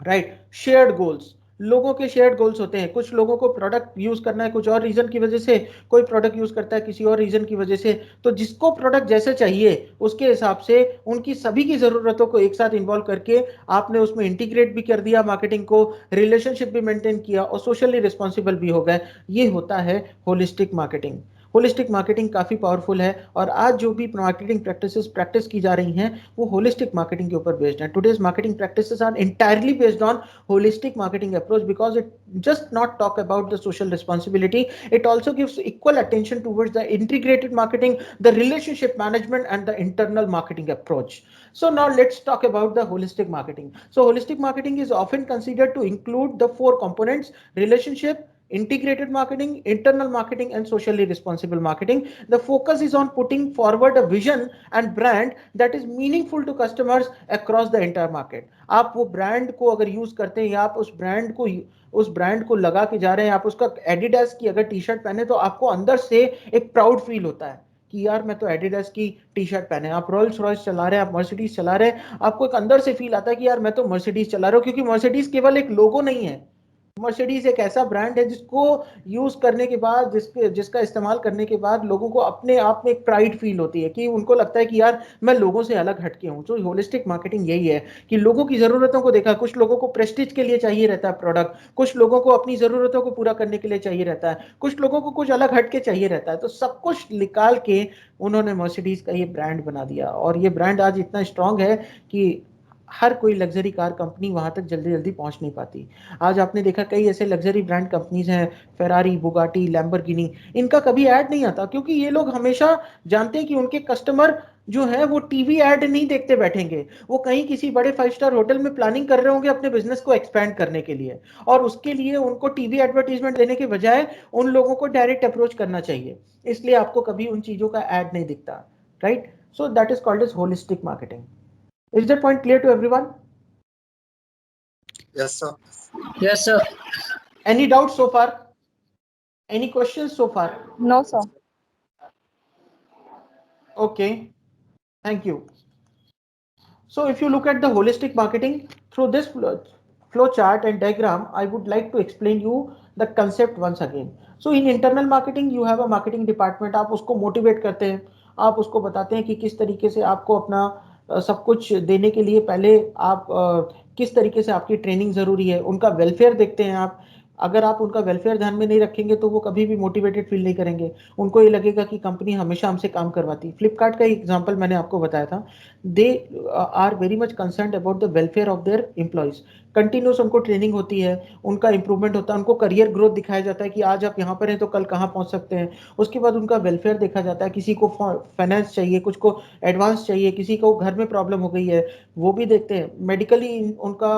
Speaker 1: राइट। शेयर्ड गोल्स, लोगों के शेयर्ड गोल्स होते हैं। कुछ लोगों को प्रोडक्ट यूज करना है कुछ और रीजन की वजह से, कोई प्रोडक्ट यूज करता है किसी और रीजन की वजह से। तो जिसको प्रोडक्ट जैसे चाहिए उसके हिसाब से उनकी सभी की जरूरतों को एक साथ इन्वॉल्व करके आपने उसमें इंटीग्रेट भी कर दिया मार्केटिंग को, रिलेशनशिप भी मेंटेन किया और सोशली रिस्पॉन्सिबल भी हो गए। ये होता है होलिस्टिक मार्केटिंग। होलिस्टिक मार्केटिंग काफी पावरफुल है और आज जो भी मार्केटिंग प्रैक्टिस की जा रही हैं वो होलिस्टिक मार्केटिंग के ऊपर बेस्ड है। Today's marketing practices are entirely based on holistic marketing approach because it just not talk about the social responsibility, it also gives equal attention towards the integrated marketing, the relationship management and the internal marketing approach. So now let's talk about the holistic marketing. So holistic marketing is often considered to include the four components: relationship, integrated marketing, internal marketing and socially responsible marketing. The focus is on putting forward a vision and brand that is meaningful to customers across the entire market. आप वो brand को अगर use करते हैं या आप उस brand को लगा के जा रहे हैं, आप उसका एडिडास की अगर टी शर्ट पहने तो आपको अंदर से एक प्राउड फील होता है कि यार मैं तो एडिडास की टी शर्ट पहने। आप रॉयल्स रॉयस चला रहे हैं, आप मर्सिडीज चला रहे हैं, आपको एक अंदर से फील आता है कि यार मैं तो मर्सिडीज चला रहा हूँ, क्योंकि मर्सिडीज केवल एक लोगो नहीं है। मर्सिडीज एक ऐसा ब्रांड है जिसको यूज करने के बाद, जिसका इस्तेमाल करने के बाद लोगों को अपने आप में एक प्राइड फील होती है कि उनको लगता है कि यार मैं लोगों से अलग हटके हूं। तो होलिस्टिक मार्केटिंग यही है कि लोगों की जरूरतों को देखा। कुछ लोगों को प्रेस्टीज के लिए चाहिए रहता है प्रोडक्ट, कुछ लोगों को अपनी जरूरतों को पूरा करने के लिए चाहिए रहता है, कुछ लोगों को कुछ अलग हटके चाहिए रहता है। तो सब कुछ निकाल के उन्होंने मर्सिडीज का ये ब्रांड बना दिया और ये ब्रांड आज इतना स्ट्रांग है कि हर कोई लग्जरी कार कंपनी वहां तक जल्दी जल्दी पहुंच नहीं पाती। आज आपने देखा कई ऐसे लग्जरी ब्रांड कंपनीज हैं, फेरारी, बुगाटी, लैम्बोर्गिनी, इनका कभी ऐड नहीं आता क्योंकि ये लोग हमेशा जानते हैं कि उनके कस्टमर जो है वो टीवी ऐड नहीं देखते बैठेंगे, वो कहीं किसी बड़े 5 स्टार होटल में प्लानिंग कर रहे होंगे अपने बिजनेस को एक्सपैंड करने के लिए, और उसके लिए उनको टीवी एडवर्टीजमेंट देने के बजाय उन लोगों को डायरेक्ट अप्रोच करना चाहिए। इसलिए आपको कभी उन चीजों का ऐड नहीं दिखता, right. So that is called as holistic marketing. Is that point clear to everyone?
Speaker 4: Yes, sir.
Speaker 2: Yes, sir.
Speaker 1: Any doubts so far? Any questions so far?
Speaker 5: No, sir.
Speaker 1: Okay, thank you. So if you look at the holistic marketing through this flow chart and diagram, I would like to explain you the concept once again. So in internal marketing, you have a marketing department. आप उसको motivate करते हैं, आप उसको बताते हैं कि किस तरीके से आपको अपना सब कुछ देने के लिए पहले आप किस तरीके से आपकी ट्रेनिंग जरूरी है। उनका वेलफेयर देखते हैं आप। अगर आप उनका वेलफेयर ध्यान में नहीं रखेंगे तो वो कभी भी मोटिवेटेड फील नहीं करेंगे, उनको ये लगेगा कि कंपनी हमेशा हमसे काम करवाती। फ्लिपकार्ट का एग्जांपल मैंने आपको बताया था। They are very much concerned about the welfare of their employees. Continuous उनको ट्रेनिंग होती है, उनका इंप्रूवमेंट होता है, उनको करियर ग्रोथ दिखाया जाता है कि आज आप यहाँ पर हैं तो कल कहाँ पहुँच सकते हैं। उसके बाद उनका वेलफेयर देखा जाता है, किसी को फाइनेंस चाहिए, कुछ को एडवांस चाहिए, किसी को घर में प्रॉब्लम हो गई है वो भी देखते हैं। मेडिकली उनका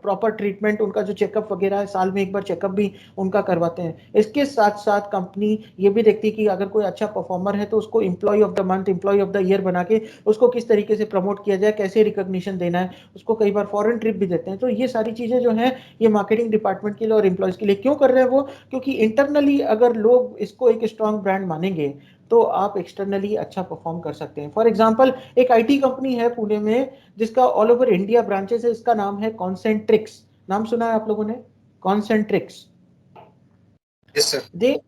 Speaker 1: प्रॉपर ट्रीटमेंट, उनका जो चेकअप वगैरह है, साल में एक बार चेकअप भी उनका करवाते हैं। इसके साथ साथ कंपनी ये भी देखती है कि अगर कोई अच्छा परफॉर्मर है तो उसको employee of the month, employee of the year बना के उसको किस तरीके से प्रमोट किया जाए, कैसे रिकॉग्निशन देना है, उसको कई बार फॉरेन ट्रिप भी देते हैं। तो ये सारी चीजें जो है ये मार्केटिंग डिपार्टमेंट के लिए और एम्प्लॉयज के लिए क्यों कर रहे हैं वो, क्योंकि इंटरनली अगर लोग इसको एक स्ट्रॉन्ग ब्रांड मानेंगे तो आप एक्सटर्नली अच्छा परफॉर्म कर सकते हैं। फॉर एग्जांपल एक आईटी कंपनी है पुणे में जिसका ऑल ओवर इंडिया ब्रांचेस है, इसका नाम है कॉन्सेंट्रिक्स। नाम सुना है आप लोगों ने? कॉन्सेंट्रिक्स।
Speaker 4: Yes, sir.
Speaker 1: दे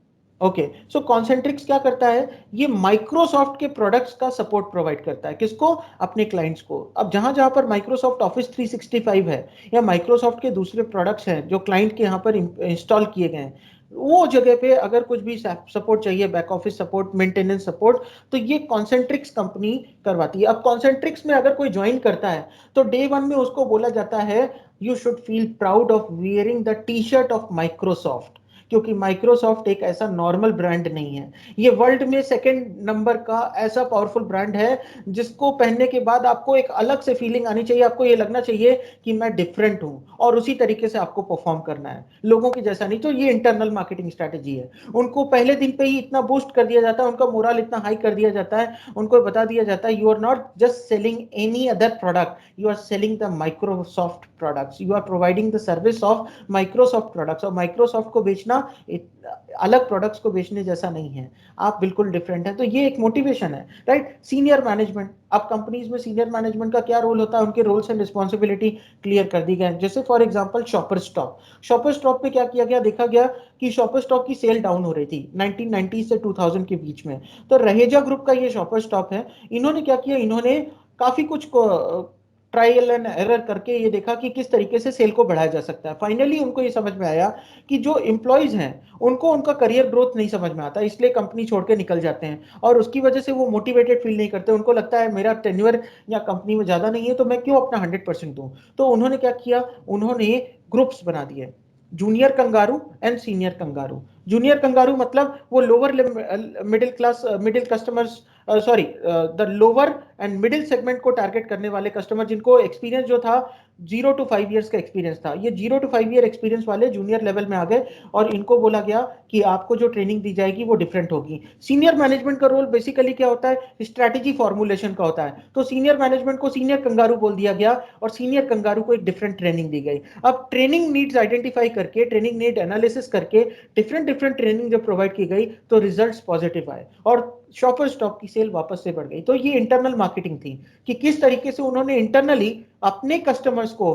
Speaker 1: ओके, सो कॉन्सेंट्रिक्स क्या करता है, ये माइक्रोसॉफ्ट के प्रोडक्ट्स का सपोर्ट प्रोवाइड करता है। किसको? अपने क्लाइंट्स को। अब जहां जहां पर माइक्रोसॉफ्ट ऑफिस 365 है या माइक्रोसॉफ्ट के दूसरे प्रोडक्ट्स हैं जो क्लाइंट के यहाँ पर इंस्टॉल किए गए हैं, वो जगह पे अगर कुछ भी सपोर्ट चाहिए, back office support, maintenance support, तो ये कॉन्सेंट्रिक्स कंपनी करवाती है। अब कॉन्सेंट्रिक्स में अगर कोई ज्वाइन करता है तो डे 1 में उसको बोला जाता है you should feel proud of wearing the T shirt of Microsoft, क्योंकि माइक्रोसॉफ्ट एक ऐसा नॉर्मल ब्रांड नहीं है, ये वर्ल्ड में सेकंड नंबर का ऐसा पावरफुल ब्रांड है जिसको पहनने के बाद आपको एक अलग से फीलिंग आनी चाहिए, आपको ये लगना चाहिए कि मैं डिफरेंट हूं, और उसी तरीके से आपको परफॉर्म करना है, लोगों की जैसा नहीं। तो ये इंटरनल मार्केटिंग स्ट्रैटेजी है। उनको पहले दिन पे ही इतना बूस्ट कर दिया जाता है, उनका मोरल इतना हाई कर दिया जाता है, उनको बता दिया जाता है you are not just selling any other product, you are selling the Microsoft products, you are providing the service of Microsoft products, और Microsoft को बेचना अलग प्रोडक्ट्स को बेचने जैसा नहीं है, आप बिल्कुल डिफरेंट है। तो ये एक मोटिवेशन है, राइट। सीनियर मैनेजमेंट, अब कंपनीज में सीनियर मैनेजमेंट का क्या रोल होता है, उनके रोल्स एंड रिस्पॉन्सिबिलिटी क्लियर कर दी गए। जैसे फॉर एग्जांपल शॉपर स्टॉप पे क्या किया गया, देखा गया कि शॉपर स्टॉप की सेल डाउन हो रही थी 1990 से 2000 के बीच में, तो रहेजा ग्रुप का ये शॉपर स्टॉप है, इन्होंने क्या किया, इन्होंने काफी कुछ ट्रायल एंड एरर करके ये देखा कि किस तरीके से सेल को बढ़ाया जा सकता है। फाइनली उनको ये समझ में आया कि जो एम्प्लॉयज हैं उनको उनका करियर ग्रोथ नहीं समझ में आता, इसलिए कंपनी छोड़ के निकल जाते हैं, और उसकी वजह से वो मोटिवेटेड फील नहीं करते, उनको लगता है मेरा टेन्योर या कंपनी में ज्यादा नहीं है तो मैं क्यों अपना 100% दूं। तो उन्होंने क्या किया, उन्होंने ग्रुप्स बना दिए, junior kangaroo and senior kangaroo. Junior kangaroo मतलब वो lower middle customers, sorry the lower and middle segment को टारगेट करने वाले कस्टमर जिनको एक्सपीरियंस जो था 0 to 5 ईयर्स का एक्सपीरियंस था, ये 0 to 5 ईयर एक्सपीरियंस वाले जूनियर लेवल में आ गए, और इनको बोला गया कि आपको जो ट्रेनिंग दी जाएगी वो डिफरेंट होगी। सीनियर मैनेजमेंट का रोल बेसिकली क्या होता है, स्ट्रैटेजी फॉर्मुलेशन का होता है, तो सीनियर मैनेजमेंट को सीनियर कंगारू बोल दिया गया, और सीनियर कंगारू को एक डिफरेंट ट्रेनिंग दी गई। अब ट्रेनिंग नीड्स आइडेंटिफाई करके, ट्रेनिंग नीड एनालिसिस करके डिफरेंट ट्रेनिंग जब प्रोवाइड की गई तो रिजल्ट्स पॉजिटिव आए, और शॉपर स्टॉप की सेल वापस से बढ़ गई। तो ये इंटरनल मार्केटिंग थी कि किस तरीके से उन्होंने इंटरनली अपने कस्टमर्स को,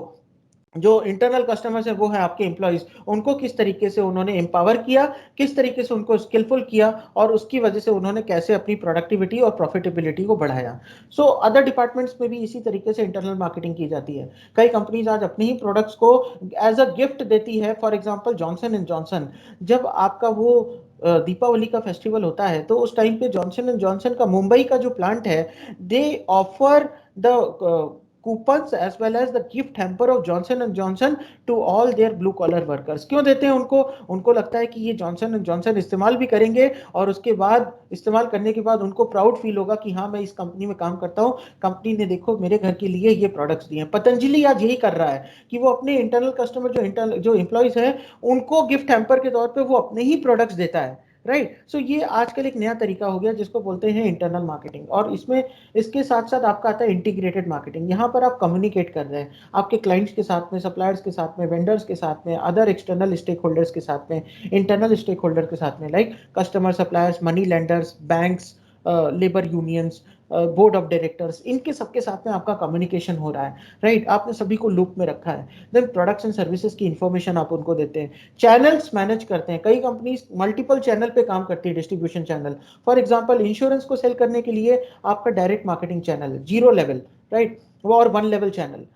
Speaker 1: जो इंटरनल कस्टमर्स है वो है आपके एम्प्लॉइज, उनको किस तरीके से उन्होंने एम्पावर किया, किस तरीके से उनको स्किलफुल किया, और उसकी वजह से उन्होंने कैसे अपनी प्रोडक्टिविटी और प्रॉफिटेबिलिटी को बढ़ाया। सो अदर डिपार्टमेंट्स में भी इसी तरीके से इंटरनल मार्केटिंग की जाती है। कई कंपनीज आज अपने ही प्रोडक्ट्स को एज अ गिफ्ट देती है। For example Johnson and Johnson, जब आपका वो दीपावली का फेस्टिवल होता है तो उस टाइम पे जॉनसन एंड जॉनसन का मुंबई का जो प्लांट है, दे offer the coupons as well as the gift hamper of Johnson and Johnson to all their blue collar workers। क्यों देते हैं उनको, उनको लगता है कि ये जॉनसन एंड जॉनसन इस्तेमाल भी करेंगे, और उसके बाद इस्तेमाल करने के बाद उनको प्राउड फील होगा कि हाँ मैं इस कंपनी में काम करता हूँ, कंपनी ने देखो मेरे घर के लिए ये प्रोडक्ट्स दिए हैं। पतंजलि आज यही कर रहा है कि वो अपने इंटरनल कस्टमर जो एम्प्लॉयज हैं उनको गिफ्ट हैम्पर के तौर पर वो अपने ही प्रोडक्ट्स देता है, राइट। सो ये आजकल एक नया तरीका हो गया जिसको बोलते हैं इंटरनल मार्केटिंग। और इसमें इसके साथ साथ आपका आता है इंटीग्रेटेड मार्केटिंग। यहाँ पर आप कम्युनिकेट कर रहे हैं आपके क्लाइंट्स के साथ में, सप्लायर्स के साथ में, वेंडर्स के साथ में, अदर एक्सटर्नल स्टेक होल्डर्स के साथ में, इंटरनल स्टेक होल्डर के साथ में, like customer, suppliers, money lenders, banks, labour unions, board of directors, इनके सबके साथ में आपका कम्युनिकेशन हो रहा है, राइट। आपने सभी को लूप में रखा है। देन प्रोडक्ट्स एंड सर्विसेज की इंफॉर्मेशन आप उनको देते हैं। चैनल्स मैनेज करते हैं, कई कंपनीज मल्टीपल चैनल पे काम करती है, distribution channel. For example insurance को सेल करने के लिए आपका direct marketing channel 0 level, right, वो और 1 level channel,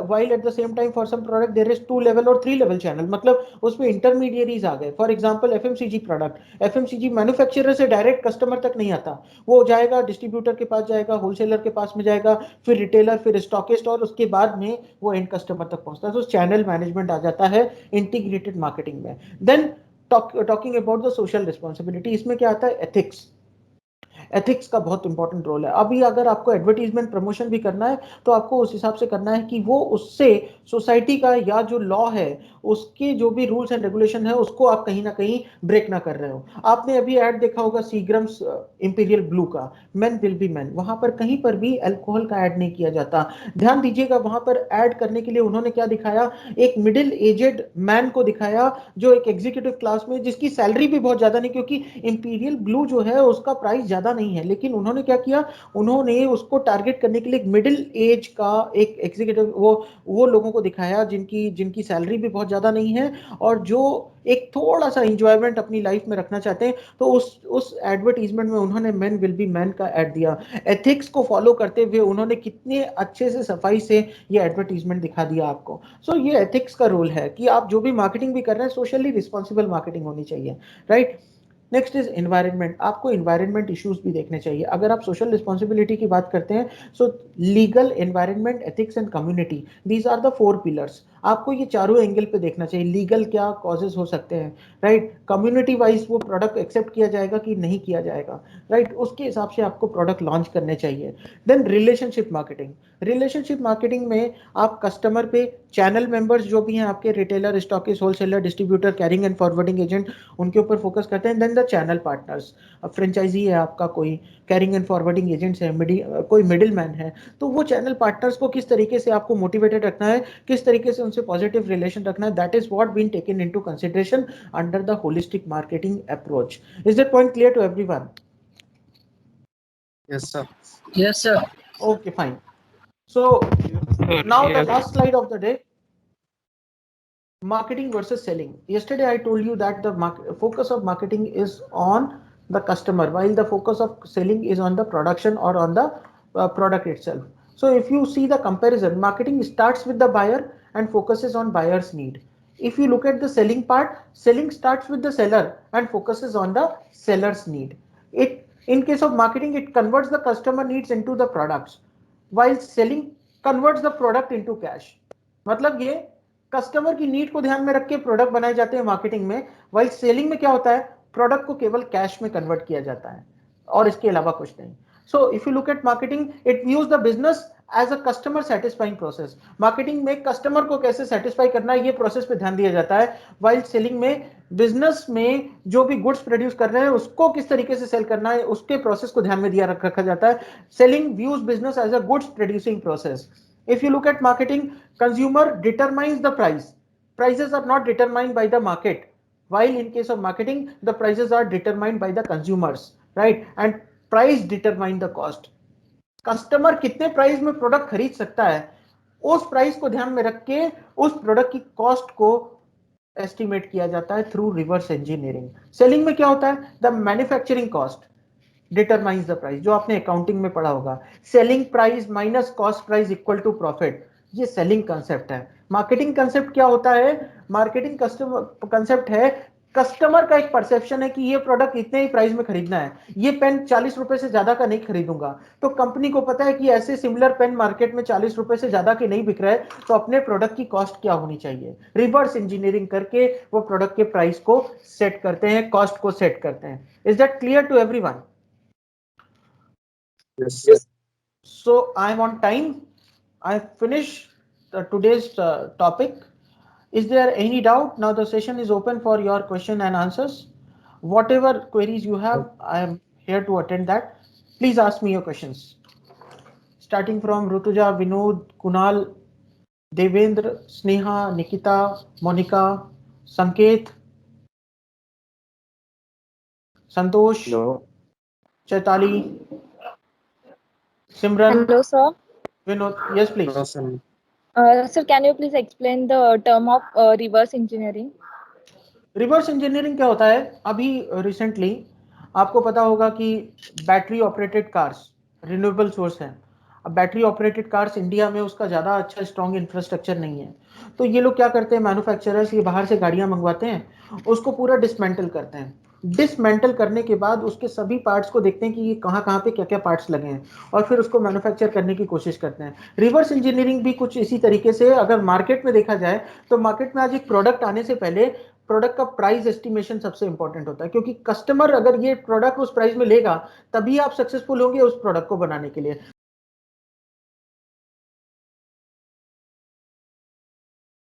Speaker 1: while at the same time for some product there is 2 level और 3 level channel, मतलब उसमें इंटरमीडिएरीज आ गए। For example FMCG product, FMCG manufacturer से डायरेक्ट कस्टमर तक नहीं आता, वो जाएगा डिस्ट्रीब्यूटर के पास, जाएगा होलसेलर के पास में, जाएगा फिर रिटेलर, फिर स्टॉकिस्ट, और उसके बाद में वो एंड कस्टमर तक पहुंचता है। तो चैनल मैनेजमेंट आ जाता है इंटीग्रेटेड मार्केटिंग में। Then talking about the social responsibility, इसमें क्या आता है, एथिक्स। एथिक्स का बहुत इंपॉर्टेंट रोल है। अभी अगर आपको एडवर्टीजमेंट प्रमोशन भी करना है तो आपको उस हिसाब से करना है कि वो उससे सोसाइटी का या जो लॉ है उसके जो भी रूल्स एंड रेगुलेशन है उसको आप कहीं ना कहीं ब्रेक ना कर रहे हो। आपने अभी ऐड देखा होगा सीग्रम्स इंपीरियल ब्लू का, मेन विल बी मैन, वहां पर कहीं पर भी अल्कोहल का ऐड नहीं किया जाता। ध्यान दीजिएगा, वहां पर ऐड करने के लिए उन्होंने क्या दिखाया, एक मिडिल एजेड मैन को दिखाया जो एक एग्जीक्यूटिव क्लास में, जिसकी सैलरी भी बहुत ज्यादा नहीं, क्योंकि इंपीरियल ब्लू जो है उसका प्राइस ज्यादा नहीं है, लेकिन उन्होंने क्या किया, उन्होंने उसको टारगेट करने के लिए एक मिडिल एज का एक एग्जीक्यूटिव, वो लोगों को दिखाया जिनकी जिनकी सैलरी भी बहुत ज्यादा नहीं है और जो एक थोड़ा सा इंजॉयमेंट अपनी लाइफ में रखना चाहते हैं। तो उस एडवर्टीजमेंट में उन्होंने मेन विल बी मैन का ऐड दिया। एथिक्स को फॉलो करते हुए उन्होंने कितने अच्छे से सफाई से ये एडवर्टीजमेंट दिखा दिया आपको। सो ये एथिक्स का रोल है कि आप जो भी मार्केटिंग भी कर रहे हैं सोशली रिस्पॉन्सिबल मार्केटिंग होनी चाहिए, राइट। नेक्स्ट इज एनवायरनमेंट, आपको एनवायरनमेंट इश्यूज भी देखने चाहिए। अगर आप सोशल रिस्पॉन्सिबिलिटी की बात करते हैं, so legal, environment, ethics and community, these are the 4 pillars. आपको ये चारों एंगल पे देखना चाहिए, लीगल क्या कॉजेज हो सकते हैं, राइट, कम्युनिटी वाइज वो प्रोडक्ट एक्सेप्ट किया जाएगा कि नहीं किया जाएगा, राइट, उसके हिसाब से आपको प्रोडक्ट लॉन्च करने चाहिए। Then relationship marketing, relationship marketing में आप कस्टमर पे चैनल मेंबर्स जो भी हैं आपके, retailer, stockist, wholesaler, distributor, carrying and forwarding agent, उनके ऊपर फोकस करते हैं। देन द चैनल पार्टनर्स, अब फ्रेंचाइजी है आपका, कोई कैरिंग एंड फॉरवर्डिंग एजेंट्स है, कोई मिडिल मैन है, तो वो चैनल पार्टनर्स को किस तरीके से आपको मोटिवेटेड रखना है, किस तरीके से उनसे पॉजिटिव रिलेशन रखना है, that is what been taken into consideration under the holistic marketing approach. Is that point clear to everyone?
Speaker 4: Yes, sir.
Speaker 2: Yes, sir.
Speaker 1: Okay, fine. So now the last slide of the day, marketing versus selling. Yesterday I told you that the focus of marketing is on the customer, while the focus of selling is on the production or on the product itself. So if you see the comparison, marketing starts with the buyer and focuses on buyer's need. If you look at the selling part, selling starts with the seller and focuses on the seller's need. In case of marketing, it converts the customer needs into the products, while selling converts the product into cash. मतलब ये customer की need को ध्यान में रख के product बनाए जाते हैं मार्केटिंग में, वाइल सेलिंग में क्या होता है, प्रोडक्ट को केवल कैश में कन्वर्ट किया जाता है और इसके अलावा कुछ नहीं। So if you look at marketing, it views the business as a customer satisfying process. Marketing में कस्टमर को कैसे सेटिस्फाई करना है, ये प्रोसेस पे ध्यान दिया जाता है, वाइल सेलिंग में बिजनेस में जो भी गुड्स प्रोड्यूस कर रहे हैं उसको किस तरीके से सेल करना है, उसके प्रोसेस को ध्यान में दिया रखा जाता है। Selling views business as a goods producing process. If you look at marketing, consumer determines the price. Prices are not determined by the market. While in case of marketing, the prices are determined by the consumers, right? And price determine the cost. Customer कितने price में product खरीद सकता है, उस price को ध्यान में रख के उस प्रोडक्ट की कॉस्ट को एस्टिमेट किया जाता है थ्रू रिवर्स इंजीनियरिंग। सेलिंग में क्या होता है, the manufacturing cost determines the price, जो आपने अकाउंटिंग में पढ़ा होगा, selling price minus cost price equal to profit, ये सेलिंग कंसेप्ट है। मार्केटिंग कंसेप्ट क्या होता है, मार्केटिंग कस्टमर कंसेप्ट है, कस्टमर का एक परसेप्शन है कि ये प्रोडक्ट इतने ही प्राइस में खरीदना है, ये पेन 40 रुपए से ज्यादा का नहीं खरीदूंगा, तो कंपनी को पता है कि ऐसे सिमिलर पेन मार्केट में 40 रुपए से ज्यादा के नहीं बिक रहे, तो अपने प्रोडक्ट की कॉस्ट क्या होनी चाहिए, रिवर्स इंजीनियरिंग करके वो प्रोडक्ट के प्राइस को सेट करते हैं, कॉस्ट को सेट करते हैं। Is that clear to everyone?
Speaker 4: Yes, sir.
Speaker 1: So I'm on time. I finished today's topic. Is there any doubt? Now the session is open for your question and answers. Whatever queries you have, I am here to attend that. Please ask me your questions. Starting from Rutuja, Vinod, Kunal, Devendra, Sneha, Nikita, Monica, Sanket, Santosh,
Speaker 2: Hello.
Speaker 1: Chaitali, Simran,
Speaker 5: Hello, sir.
Speaker 1: Vinod. Yes, please.
Speaker 4: No, sir.
Speaker 5: Sir, can you please explain the term of reverse engineering?
Speaker 1: Reverse engineering क्या होता है, अभी recently आपको पता होगा कि battery operated cars renewable source है। अब बैटरी ऑपरेटेड कार्स इंडिया में उसका ज़्यादा अच्छा स्ट्रॉन्ग इंफ्रास्ट्रक्चर नहीं है, तो ये लोग क्या करते हैं, मैन्युफैक्चरर्स ये बाहर से गाड़ियां मंगवाते हैं, उसको पूरा डिसमेंटल करते हैं। डिसमेंटल करने के बाद उसके सभी पार्ट्स को देखते हैं कि ये कहाँ कहाँ पे क्या क्या पार्ट्स लगे हैं, और फिर उसको मैन्युफैक्चर करने की कोशिश करते हैं। रिवर्स इंजीनियरिंग भी कुछ इसी तरीके से, अगर मार्केट में देखा जाए तो मार्केट में आज एक प्रोडक्ट आने से पहले प्रोडक्ट का प्राइस एस्टिमेशन सबसे इंपॉर्टेंट होता है, क्योंकि कस्टमर अगर ये प्रोडक्ट उस प्राइस में लेगा तभी आप सक्सेसफुल होंगे उस प्रोडक्ट को बनाने के लिए।